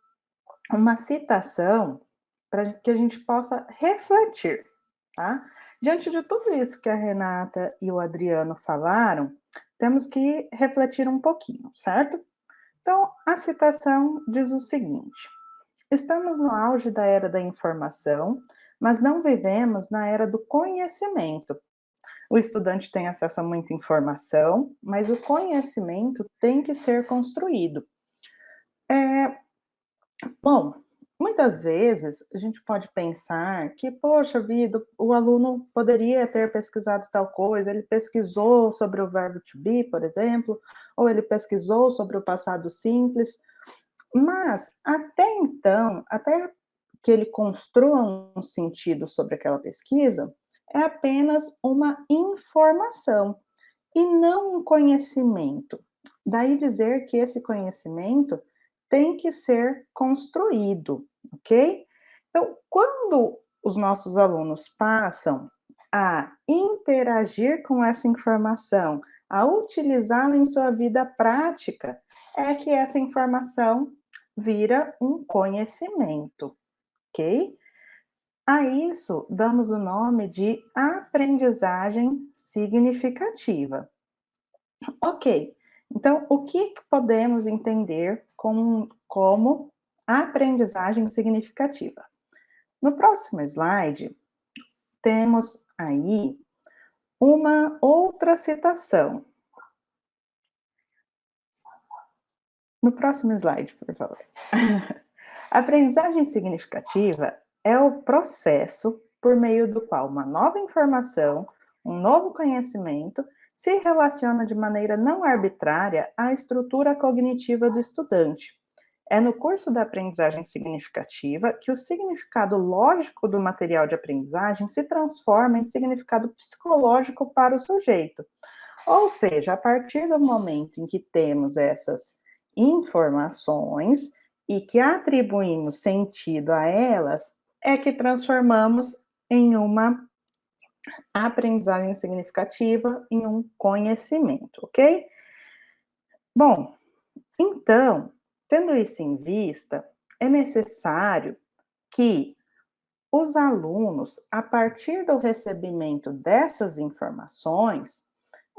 uma citação para que a gente possa refletir, tá? Diante de tudo isso que a Renata e o Adriano falaram, temos que refletir um pouquinho, certo? Então, a citação diz o seguinte: estamos no auge da era da informação, mas não vivemos na era do conhecimento. O estudante tem acesso a muita informação, mas o conhecimento tem que ser construído. Bom, muitas vezes a gente pode pensar que, poxa vida, o aluno poderia ter pesquisado tal coisa, ele pesquisou sobre o verbo to be, por exemplo, ou ele pesquisou sobre o passado simples, mas até então, até que ele construa um sentido sobre aquela pesquisa, é apenas uma informação e não um conhecimento. Daí dizer que esse conhecimento tem que ser construído, ok? Então, quando os nossos alunos passam a interagir com essa informação, a utilizá-la em sua vida prática, é que essa informação vira um conhecimento, ok? A isso damos o nome de aprendizagem significativa. Ok, então o que podemos entender como aprendizagem significativa? No próximo slide, temos aí uma outra citação. No próximo slide, por favor. A aprendizagem significativa é o processo por meio do qual uma nova informação, um novo conhecimento, se relaciona de maneira não arbitrária à estrutura cognitiva do estudante. É no curso da aprendizagem significativa que o significado lógico do material de aprendizagem se transforma em significado psicológico para o sujeito. Ou seja, a partir do momento em que temos essas informações e que atribuímos sentido a elas, é que transformamos em uma aprendizagem significativa, em um conhecimento, ok? Bom, então, tendo isso em vista, é necessário que os alunos, a partir do recebimento dessas informações,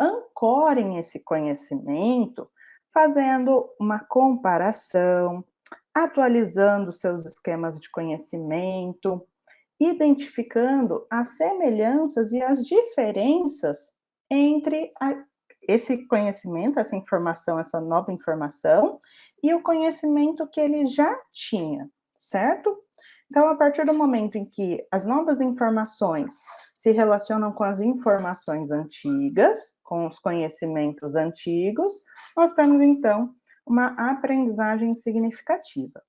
ancorem esse conhecimento, fazendo uma comparação, atualizando seus esquemas de conhecimento, identificando as semelhanças e as diferenças entre esse conhecimento, essa informação, essa nova informação, e o conhecimento que ele já tinha, certo? Então, a partir do momento em que as novas informações se relacionam com as informações antigas, com os conhecimentos antigos, nós temos, então, uma aprendizagem significativa.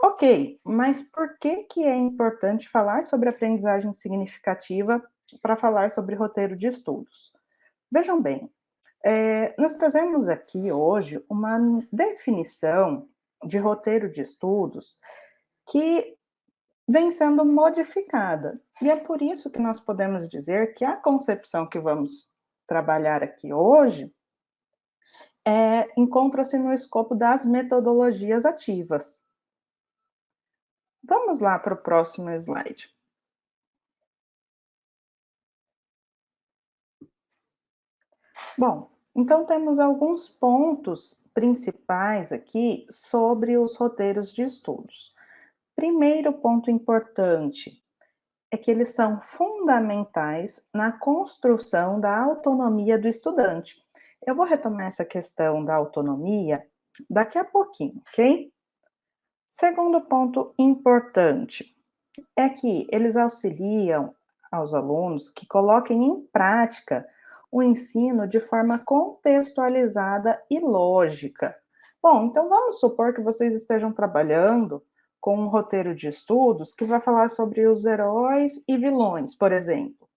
Ok, mas por que é importante falar sobre aprendizagem significativa para falar sobre roteiro de estudos? Vejam bem, nós trazemos aqui hoje uma definição de roteiro de estudos que vem sendo modificada. E é por isso que nós podemos dizer que a concepção que vamos trabalhar aqui hoje encontra-se no escopo das metodologias ativas. Vamos lá para o próximo slide. Bom, então temos alguns pontos principais aqui sobre os roteiros de estudos. Primeiro ponto importante é que eles são fundamentais na construção da autonomia do estudante. Eu vou retomar essa questão da autonomia daqui a pouquinho, ok? Segundo ponto importante é que eles auxiliam aos alunos que coloquem em prática o ensino de forma contextualizada e lógica. Bom, então vamos supor que vocês estejam trabalhando com um roteiro de estudos que vai falar sobre os heróis e vilões, por exemplo.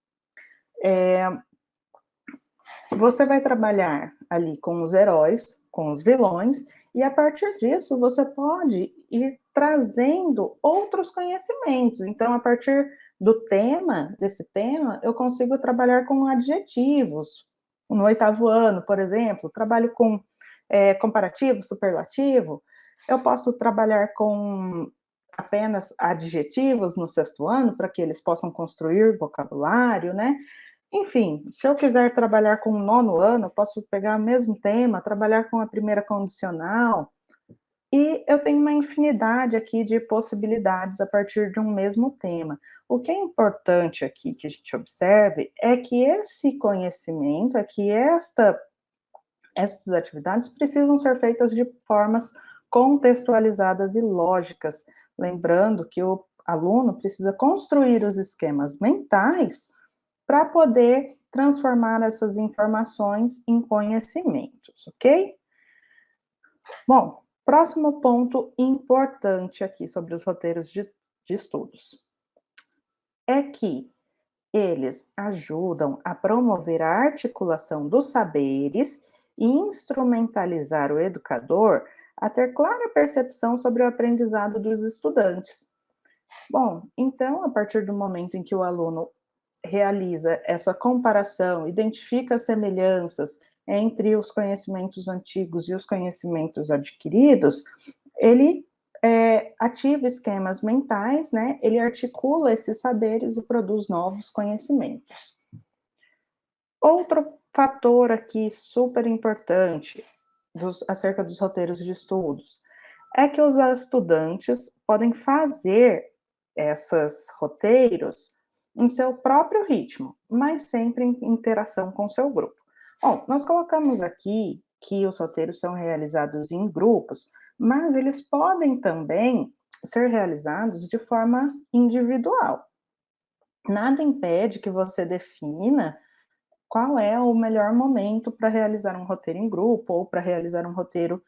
Você vai trabalhar ali com os heróis, com os vilões, e a partir disso você pode ir trazendo outros conhecimentos. Então, a partir desse tema, eu consigo trabalhar com adjetivos. No 8º ano, por exemplo, trabalho com comparativo, superlativo. Eu posso trabalhar com apenas adjetivos no 6º ano, para que eles possam construir vocabulário, né? Enfim, se eu quiser trabalhar com o 9º ano, eu posso pegar o mesmo tema, trabalhar com a primeira condicional, e eu tenho uma infinidade aqui de possibilidades a partir de um mesmo tema. O que é importante aqui que a gente observe é que esse conhecimento, essas atividades precisam ser feitas de formas contextualizadas e lógicas, lembrando que o aluno precisa construir os esquemas mentais para poder transformar essas informações em conhecimentos, ok? Bom, próximo ponto importante aqui sobre os roteiros de estudos é que eles ajudam a promover a articulação dos saberes e instrumentalizar o educador a ter clara percepção sobre o aprendizado dos estudantes. Bom, então, a partir do momento em que o aluno realiza essa comparação, identifica as semelhanças entre os conhecimentos antigos e os conhecimentos adquiridos, ele ativa esquemas mentais, né? Ele articula esses saberes e produz novos conhecimentos. Outro fator aqui super importante acerca dos roteiros de estudos é que os estudantes podem fazer esses roteiros em seu próprio ritmo, mas sempre em interação com o seu grupo. Bom, nós colocamos aqui que os roteiros são realizados em grupos, mas eles podem também ser realizados de forma individual. Nada impede que você defina qual é o melhor momento para realizar um roteiro em grupo ou para realizar um roteiro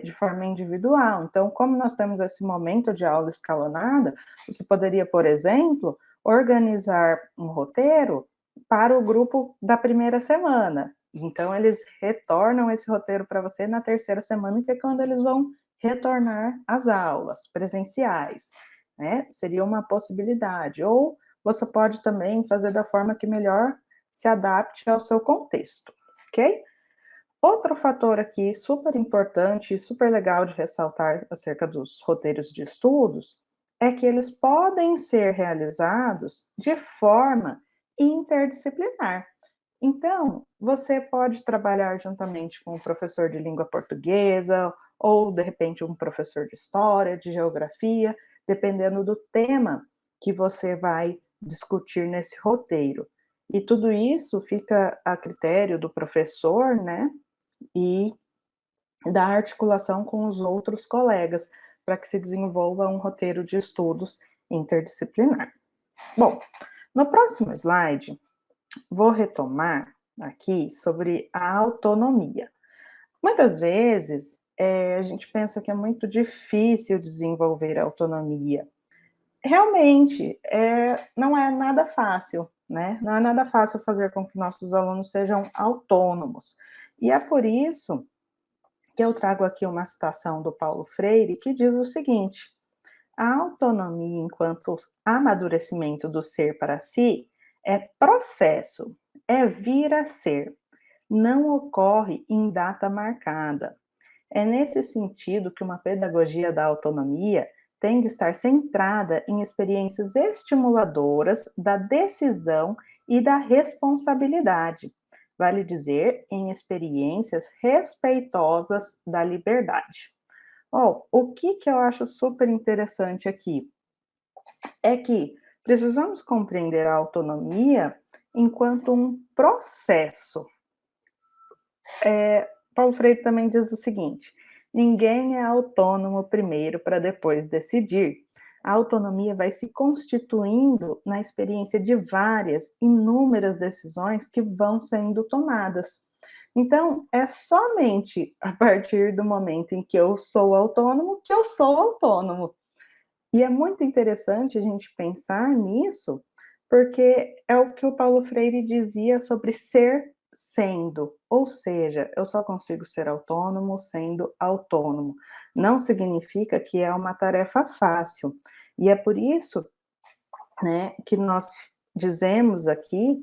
de forma individual. Então, como nós temos esse momento de aula escalonada, você poderia, por exemplo, organizar um roteiro para o grupo da primeira semana. Então, eles retornam esse roteiro para você na terceira semana, que é quando eles vão retornar às aulas presenciais, né? Seria uma possibilidade. Ou você pode também fazer da forma que melhor se adapte ao seu contexto, ok? Outro fator aqui super importante e super legal de ressaltar acerca dos roteiros de estudos é que eles podem ser realizados de forma interdisciplinar. Então, você pode trabalhar juntamente com um professor de língua portuguesa ou, de repente, um professor de história, de geografia, dependendo do tema que você vai discutir nesse roteiro. E tudo isso fica a critério do professor, né? E da articulação com os outros colegas, para que se desenvolva um roteiro de estudos interdisciplinar. Bom, no próximo slide, vou retomar aqui sobre a autonomia. Muitas vezes, a gente pensa que é muito difícil desenvolver a autonomia. Realmente, não é nada fácil, né? Não é nada fácil fazer com que nossos alunos sejam autônomos. E é por isso que eu trago aqui uma citação do Paulo Freire, que diz o seguinte: a autonomia enquanto amadurecimento do ser para si é processo, é vir a ser, não ocorre em data marcada. É nesse sentido que uma pedagogia da autonomia tem de estar centrada em experiências estimuladoras da decisão e da responsabilidade. Vale dizer, em experiências respeitosas da liberdade. O que eu acho super interessante aqui é que precisamos compreender a autonomia enquanto um processo. Paulo Freire também diz o seguinte: ninguém é autônomo primeiro para depois decidir. A autonomia vai se constituindo na experiência de várias, inúmeras decisões que vão sendo tomadas. Então, é somente a partir do momento em que eu sou autônomo que eu sou autônomo. E é muito interessante a gente pensar nisso, porque é o que o Paulo Freire dizia sobre ser sendo, ou seja, eu só consigo ser autônomo sendo autônomo. Não significa que é uma tarefa fácil. E é por isso, né, que nós dizemos aqui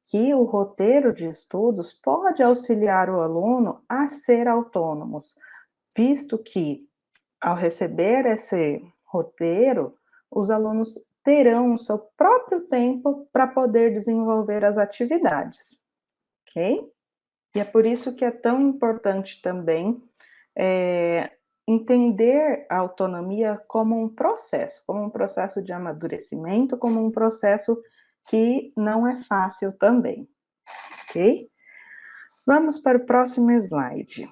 que o roteiro de estudos pode auxiliar o aluno a ser autônomo, visto que, ao receber esse roteiro, os alunos terão o seu próprio tempo para poder desenvolver as atividades, ok? E é por isso que é tão importante também entender a autonomia como um processo de amadurecimento, como um processo que não é fácil também, ok? Vamos para o próximo slide.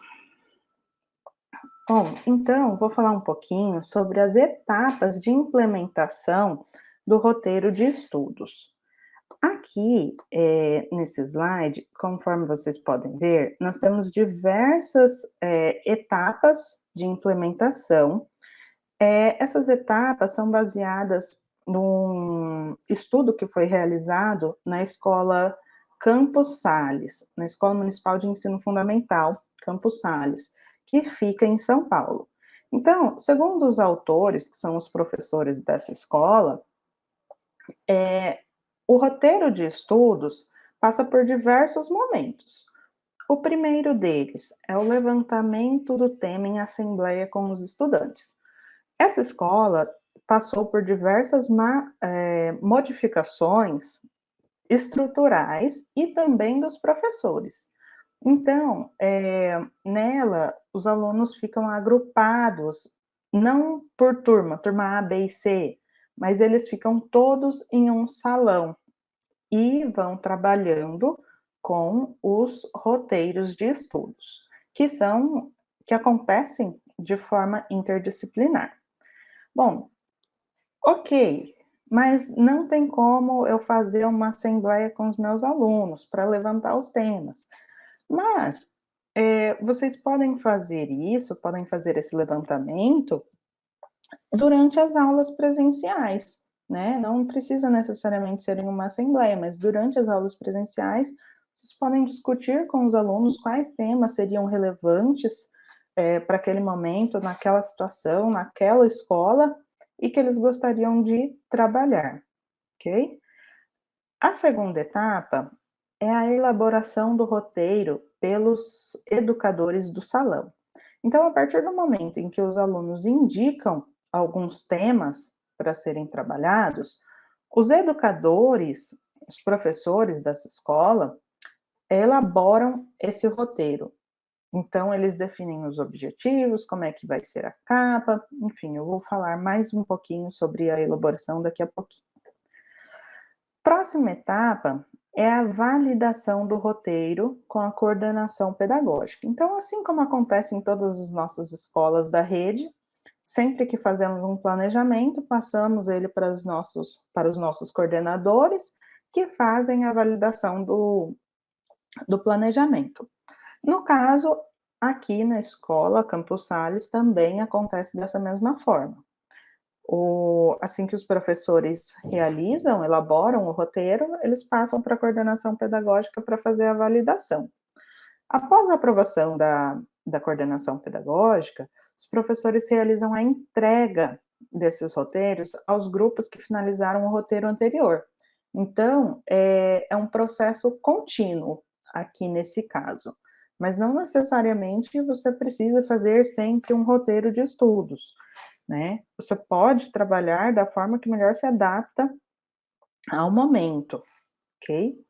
Bom, então, vou falar um pouquinho sobre as etapas de implementação do roteiro de estudos. Aqui, nesse slide, conforme vocês podem ver, nós temos diversas etapas de implementação. Essas etapas são baseadas num estudo que foi realizado na escola Campos Sales, na Escola Municipal de Ensino Fundamental Campos Sales, que fica em São Paulo. Então, segundo os autores, que são os professores dessa escola, o roteiro de estudos passa por diversos momentos. O primeiro deles é o levantamento do tema em assembleia com os estudantes. Essa escola passou por diversas modificações estruturais e também dos professores. Então, nela, os alunos ficam agrupados, não por turma A, B e C, mas eles ficam todos em um salão e vão trabalhando com os roteiros de estudos, que acontecem de forma interdisciplinar. Bom, ok, mas não tem como eu fazer uma assembleia com os meus alunos para levantar os temas. Mas vocês podem fazer isso, podem fazer esse levantamento durante as aulas presenciais, né? Não precisa necessariamente ser em uma assembleia, mas durante as aulas presenciais, vocês podem discutir com os alunos quais temas seriam relevantes para aquele momento, naquela situação, naquela escola, e que eles gostariam de trabalhar, ok? A segunda etapa é a elaboração do roteiro pelos educadores do salão. Então, a partir do momento em que os alunos indicam alguns temas para serem trabalhados, os educadores, os professores dessa escola, elaboram esse roteiro. Então, eles definem os objetivos, como é que vai ser a capa, enfim, eu vou falar mais um pouquinho sobre a elaboração daqui a pouquinho. Próxima etapa é a validação do roteiro com a coordenação pedagógica. Então, assim como acontece em todas as nossas escolas da rede, sempre que fazemos um planejamento, passamos ele para os nossos coordenadores, que fazem a validação do planejamento. No caso, aqui na escola Campos Sales também acontece dessa mesma forma. Assim que os professores elaboram o roteiro, eles passam para a coordenação pedagógica para fazer a validação. Após a aprovação da coordenação pedagógica, os professores realizam a entrega desses roteiros aos grupos que finalizaram o roteiro anterior. Então, é um processo contínuo aqui nesse caso, mas não necessariamente você precisa fazer sempre um roteiro de estudos, né? Você pode trabalhar da forma que melhor se adapta ao momento, ok?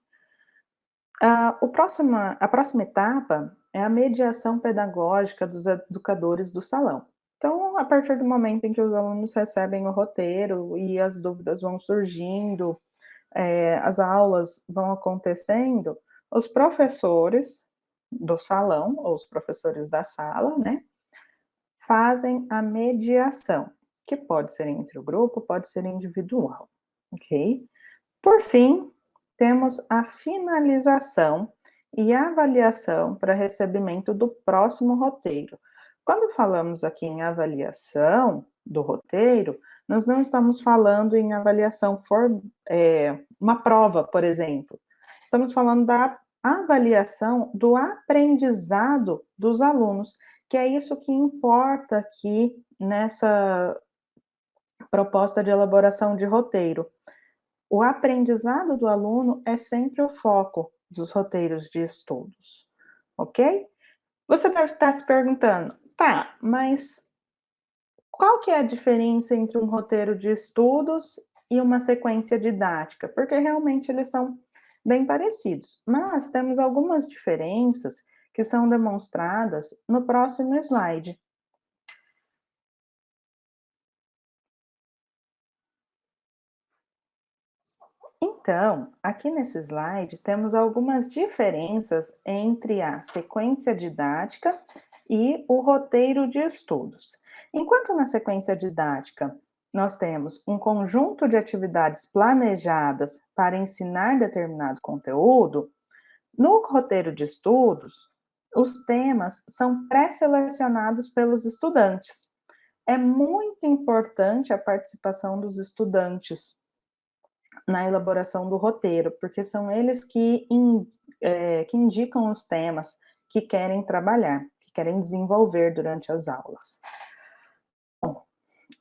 A próxima etapa é a mediação pedagógica dos educadores do salão. Então, a partir do momento em que os alunos recebem o roteiro e as dúvidas vão surgindo, as aulas vão acontecendo, os professores do salão, ou os professores da sala, né, fazem a mediação, que pode ser entre o grupo, pode ser individual, ok? Por fim, temos a finalização e avaliação para recebimento do próximo roteiro. Quando falamos aqui em avaliação do roteiro, nós não estamos falando em avaliação uma prova, por exemplo. Estamos falando da avaliação do aprendizado dos alunos, que é isso que importa aqui nessa proposta de elaboração de roteiro. O aprendizado do aluno é sempre o foco dos roteiros de estudos, ok? Você deve estar se perguntando, tá, mas qual que é a diferença entre um roteiro de estudos e uma sequência didática? Porque realmente eles são bem parecidos, mas temos algumas diferenças que são demonstradas no próximo slide. Então, aqui nesse slide, temos algumas diferenças entre a sequência didática e o roteiro de estudos. Enquanto na sequência didática, nós temos um conjunto de atividades planejadas para ensinar determinado conteúdo, no roteiro de estudos, os temas são pré-selecionados pelos estudantes. É muito importante a participação dos estudantes na elaboração do roteiro, porque são eles que indicam os temas que querem trabalhar, que querem desenvolver durante as aulas. Bom,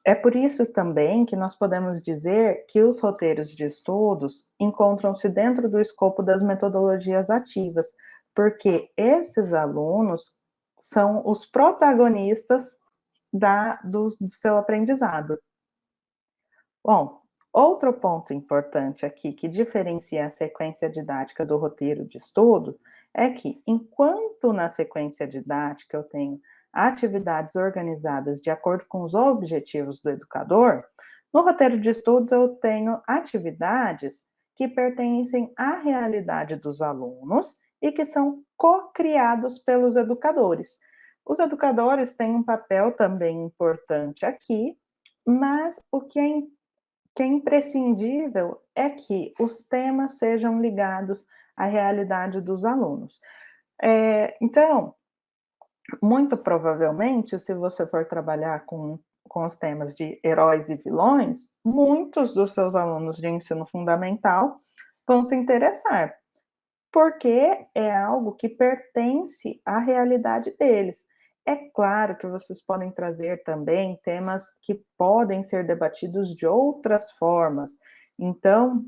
é por isso também que nós podemos dizer que os roteiros de estudos encontram-se dentro do escopo das metodologias ativas, porque esses alunos são os protagonistas do seu aprendizado. Bom, outro ponto importante aqui que diferencia a sequência didática do roteiro de estudo é que, enquanto na sequência didática eu tenho atividades organizadas de acordo com os objetivos do educador, no roteiro de estudos eu tenho atividades que pertencem à realidade dos alunos e que são co-criados pelos educadores. Os educadores têm um papel também importante aqui, mas o que é imprescindível é que os temas sejam ligados à realidade dos alunos. Então, muito provavelmente, se você for trabalhar com os temas de heróis e vilões, muitos dos seus alunos de ensino fundamental vão se interessar, porque é algo que pertence à realidade deles. É claro que vocês podem trazer também temas que podem ser debatidos de outras formas. Então,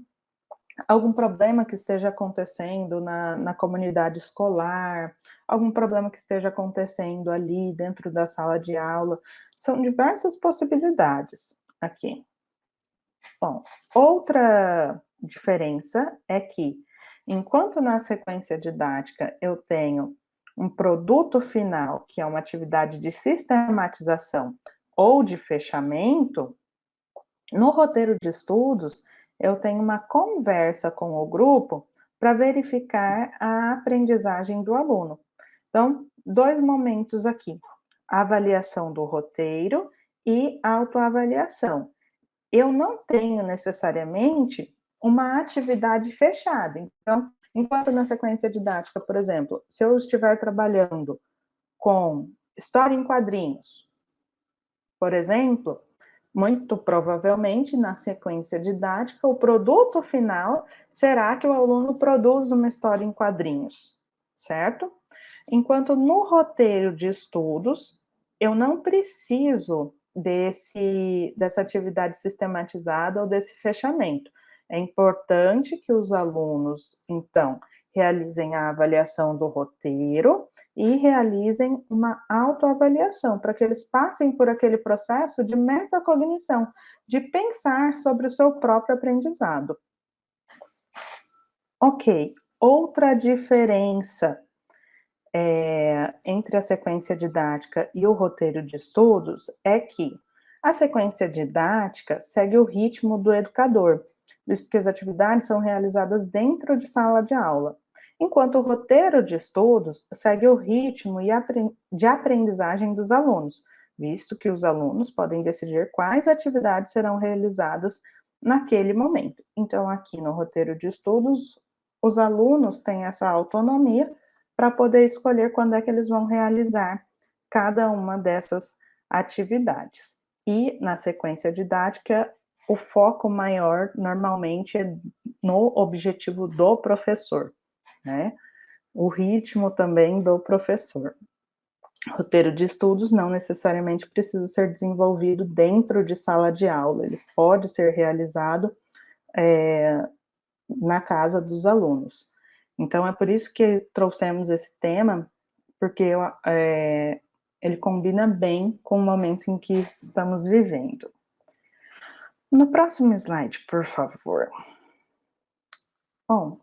algum problema que esteja acontecendo na comunidade escolar, algum problema que esteja acontecendo ali dentro da sala de aula, são diversas possibilidades aqui. Bom, outra diferença é que, enquanto na sequência didática eu tenho um produto final, que é uma atividade de sistematização ou de fechamento, no roteiro de estudos, eu tenho uma conversa com o grupo para verificar a aprendizagem do aluno. Então, 2 momentos aqui: a avaliação do roteiro e autoavaliação. Eu não tenho necessariamente uma atividade fechada. Então, enquanto na sequência didática, por exemplo, se eu estiver trabalhando com história em quadrinhos, por exemplo, muito provavelmente, na sequência didática, o produto final será que o aluno produz uma história em quadrinhos, certo? Enquanto no roteiro de estudos, eu não preciso dessa atividade sistematizada ou desse fechamento. É importante que os alunos, então, realizem a avaliação do roteiro e realizem uma autoavaliação, para que eles passem por aquele processo de metacognição, de pensar sobre o seu próprio aprendizado. Ok, outra diferença entre a sequência didática e o roteiro de estudos é que a sequência didática segue o ritmo do educador, visto que as atividades são realizadas dentro de sala de aula, enquanto o roteiro de estudos segue o ritmo de aprendizagem dos alunos, visto que os alunos podem decidir quais atividades serão realizadas naquele momento. Então, aqui no roteiro de estudos, os alunos têm essa autonomia para poder escolher quando é que eles vão realizar cada uma dessas atividades. E na sequência didática, o foco maior normalmente é no objetivo do professor, né? O ritmo também do professor. Roteiro de estudos não necessariamente precisa ser desenvolvido dentro de sala de aula, ele pode ser realizado na casa dos alunos. Então, é por isso que trouxemos esse tema, porque ele combina bem com o momento em que estamos vivendo. No próximo slide, por favor. Bom,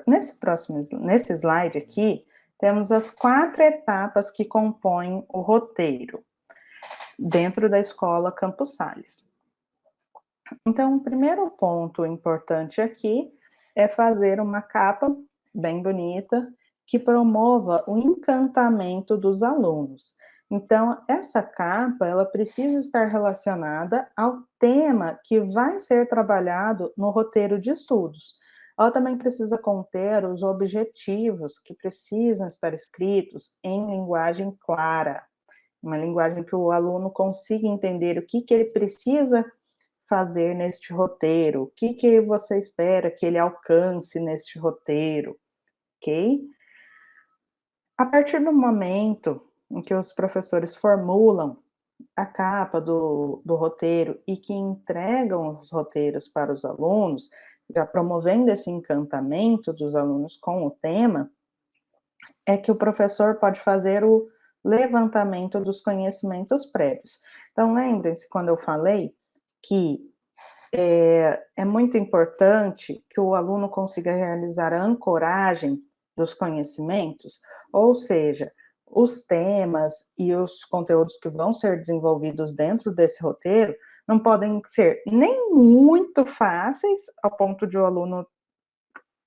nesse slide aqui, temos as 4 etapas que compõem o roteiro dentro da escola Campos Sales. Então, o primeiro ponto importante aqui é fazer uma capa bem bonita, que promova o encantamento dos alunos. Então, essa capa, ela precisa estar relacionada ao tema que vai ser trabalhado no roteiro de estudos. Ela também precisa conter os objetivos que precisam estar escritos em linguagem clara, uma linguagem que o aluno consiga entender o que ele precisa fazer neste roteiro, o que você espera que ele alcance neste roteiro, ok? A partir do momento em que os professores formulam a capa do roteiro e que entregam os roteiros para os alunos, já promovendo esse encantamento dos alunos com o tema, é que o professor pode fazer o levantamento dos conhecimentos prévios. Então, lembrem-se quando eu falei que é muito importante que o aluno consiga realizar a ancoragem dos conhecimentos, ou seja, os temas e os conteúdos que vão ser desenvolvidos dentro desse roteiro não podem ser nem muito fáceis, ao ponto de o aluno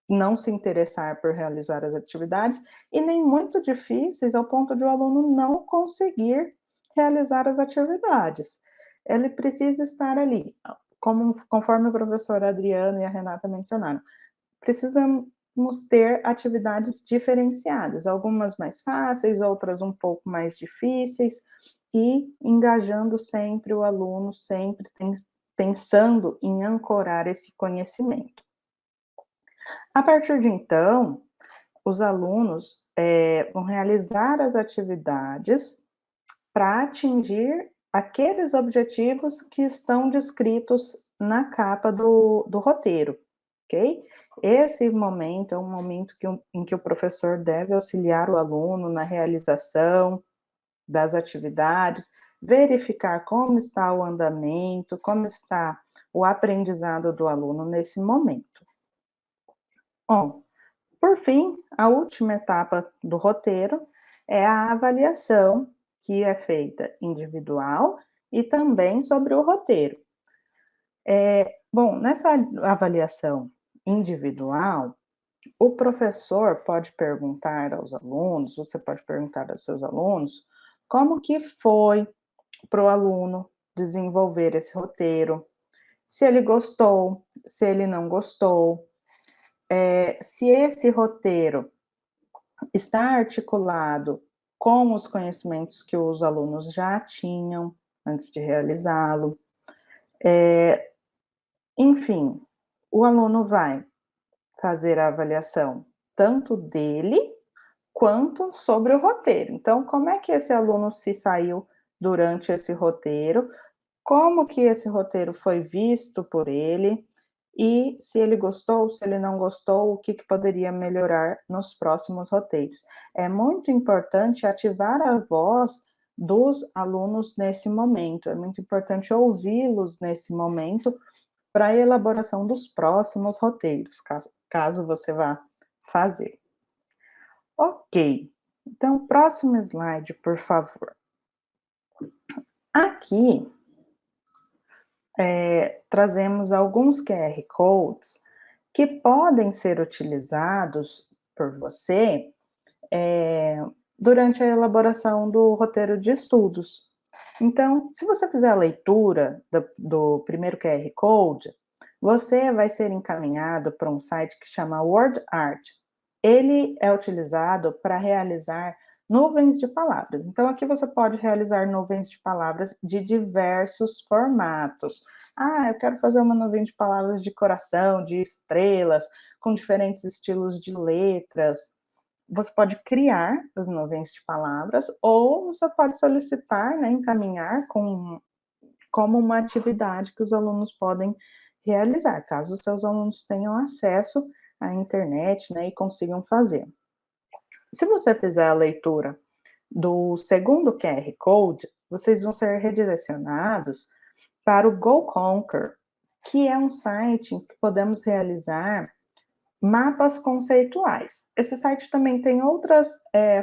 não se interessar por realizar as atividades, e nem muito difíceis, ao ponto de o aluno não conseguir realizar as atividades. Ele precisa estar ali, conforme o professor Adriano e a Renata mencionaram, precisamos ter atividades diferenciadas, algumas mais fáceis, outras um pouco mais difíceis, e engajando sempre o aluno, sempre pensando em ancorar esse conhecimento. A partir de então, os alunos vão realizar as atividades para atingir aqueles objetivos que estão descritos na capa do roteiro, ok? Esse momento é um momento em que o professor deve auxiliar o aluno na realização das atividades, verificar como está o andamento, como está o aprendizado do aluno nesse momento. Bom, por fim, a última etapa do roteiro é a avaliação, que é feita individual e também sobre o roteiro. Bom, nessa avaliação individual, o professor pode perguntar aos alunos, você pode perguntar aos seus alunos, como que foi para o aluno desenvolver esse roteiro, se ele gostou, se ele não gostou, se esse roteiro está articulado com os conhecimentos que os alunos já tinham antes de realizá-lo. Enfim, o aluno vai fazer a avaliação tanto dele quanto sobre o roteiro. Então, como é que esse aluno se saiu durante esse roteiro, como que esse roteiro foi visto por ele, e se ele gostou, se ele não gostou, o que poderia melhorar nos próximos roteiros. É muito importante ativar a voz dos alunos nesse momento, é muito importante ouvi-los nesse momento para a elaboração dos próximos roteiros, caso você vá fazer. Ok, então, próximo slide, por favor. Aqui, trazemos alguns QR Codes que podem ser utilizados por você durante a elaboração do roteiro de estudos. Então, se você fizer a leitura do primeiro QR Code, você vai ser encaminhado para um site que chama WordArt. Ele é utilizado para realizar nuvens de palavras. Então, aqui você pode realizar nuvens de palavras de diversos formatos. Ah, eu quero fazer uma nuvem de palavras de coração, de estrelas, com diferentes estilos de letras. Você pode criar as nuvens de palavras, ou você pode solicitar, né, encaminhar como uma atividade que os alunos podem realizar, caso os seus alunos tenham acesso à internet, né, e consigam fazer. Se você fizer a leitura do segundo QR Code, vocês vão ser redirecionados para o GoConquer, que é um site em que podemos realizar mapas conceituais. Esse site também tem outras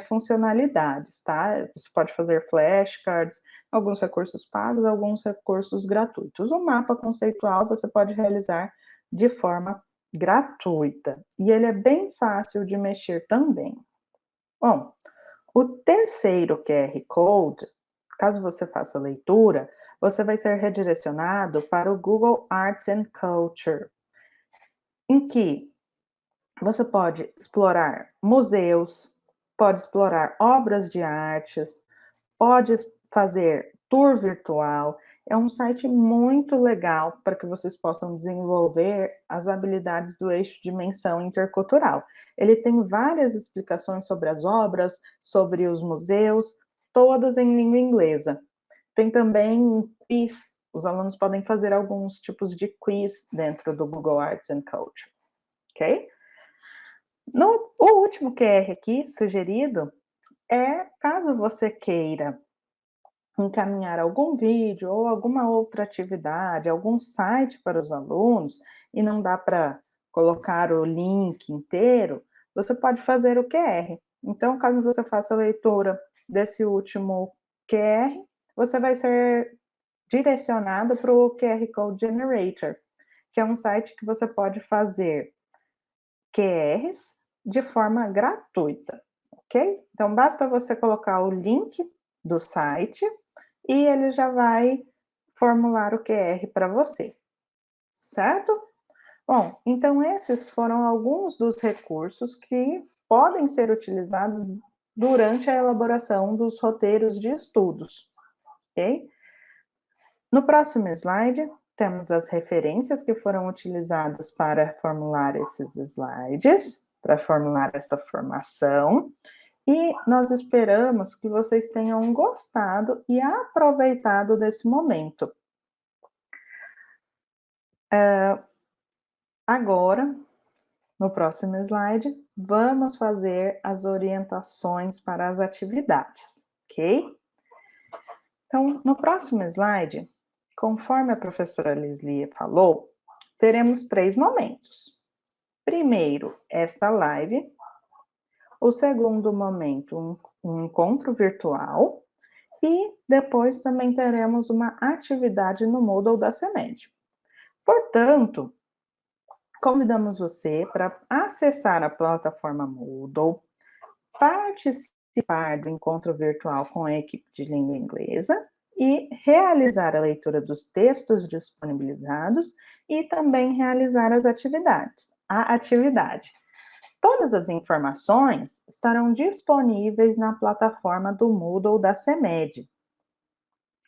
funcionalidades, tá? Você pode fazer flashcards, alguns recursos pagos, alguns recursos gratuitos. O mapa conceitual você pode realizar de forma gratuita, e ele é bem fácil de mexer também. Bom, o terceiro QR Code, caso você faça a leitura, você vai ser redirecionado para o Google Arts and Culture, em que você pode explorar museus, pode explorar obras de artes, pode fazer tour virtual. É um site muito legal para que vocês possam desenvolver as habilidades do eixo dimensão intercultural. Ele tem várias explicações sobre as obras, sobre os museus, todas em língua inglesa. Tem também quiz, os alunos podem fazer alguns tipos de quiz dentro do Google Arts and Culture, ok? O último QR aqui, sugerido, caso você queira encaminhar algum vídeo ou alguma outra atividade, algum site para os alunos, e não dá para colocar o link inteiro, você pode fazer o QR. Então, caso você faça a leitura desse último QR, você vai ser direcionado para o QR Code Generator, que é um site que você pode fazer QRs de forma gratuita, ok? Então, basta você colocar o link do site e ele já vai formular o QR para você, certo? Bom, então esses foram alguns dos recursos que podem ser utilizados durante a elaboração dos roteiros de estudos, ok? No próximo slide, temos as referências que foram utilizadas para formular esses slides, para formular esta formação, e nós esperamos que vocês tenham gostado e aproveitado desse momento. Agora, no próximo slide, vamos fazer as orientações para as atividades, ok? Então, no próximo slide, conforme a professora Leslie falou, teremos 3 momentos. Primeiro, esta live. O segundo momento, um encontro virtual. E depois também teremos uma atividade no Moodle da CEMED. Portanto, convidamos você para acessar a plataforma Moodle, participar do encontro virtual com a equipe de língua inglesa e realizar a leitura dos textos disponibilizados e também realizar a atividade. Todas as informações estarão disponíveis na plataforma do Moodle da CEMED.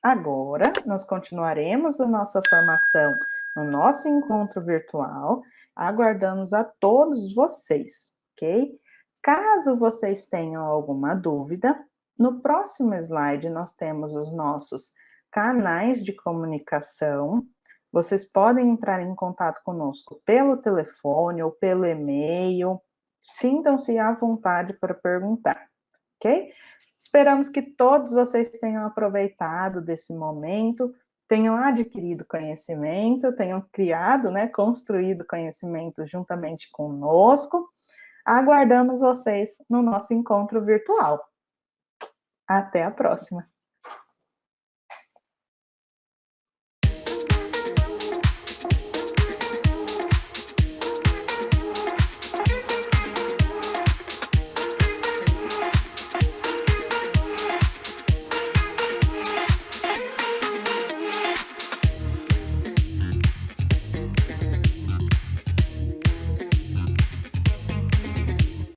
Agora, nós continuaremos a nossa formação no nosso encontro virtual. Aguardamos a todos vocês, ok? Caso vocês tenham alguma dúvida, no próximo slide nós temos os nossos canais de comunicação. Vocês podem entrar em contato conosco pelo telefone ou pelo e-mail. Sintam-se à vontade para perguntar, ok? Esperamos que todos vocês tenham aproveitado desse momento, tenham adquirido conhecimento, tenham criado, construído conhecimento juntamente conosco. Aguardamos vocês no nosso encontro virtual. Até a próxima!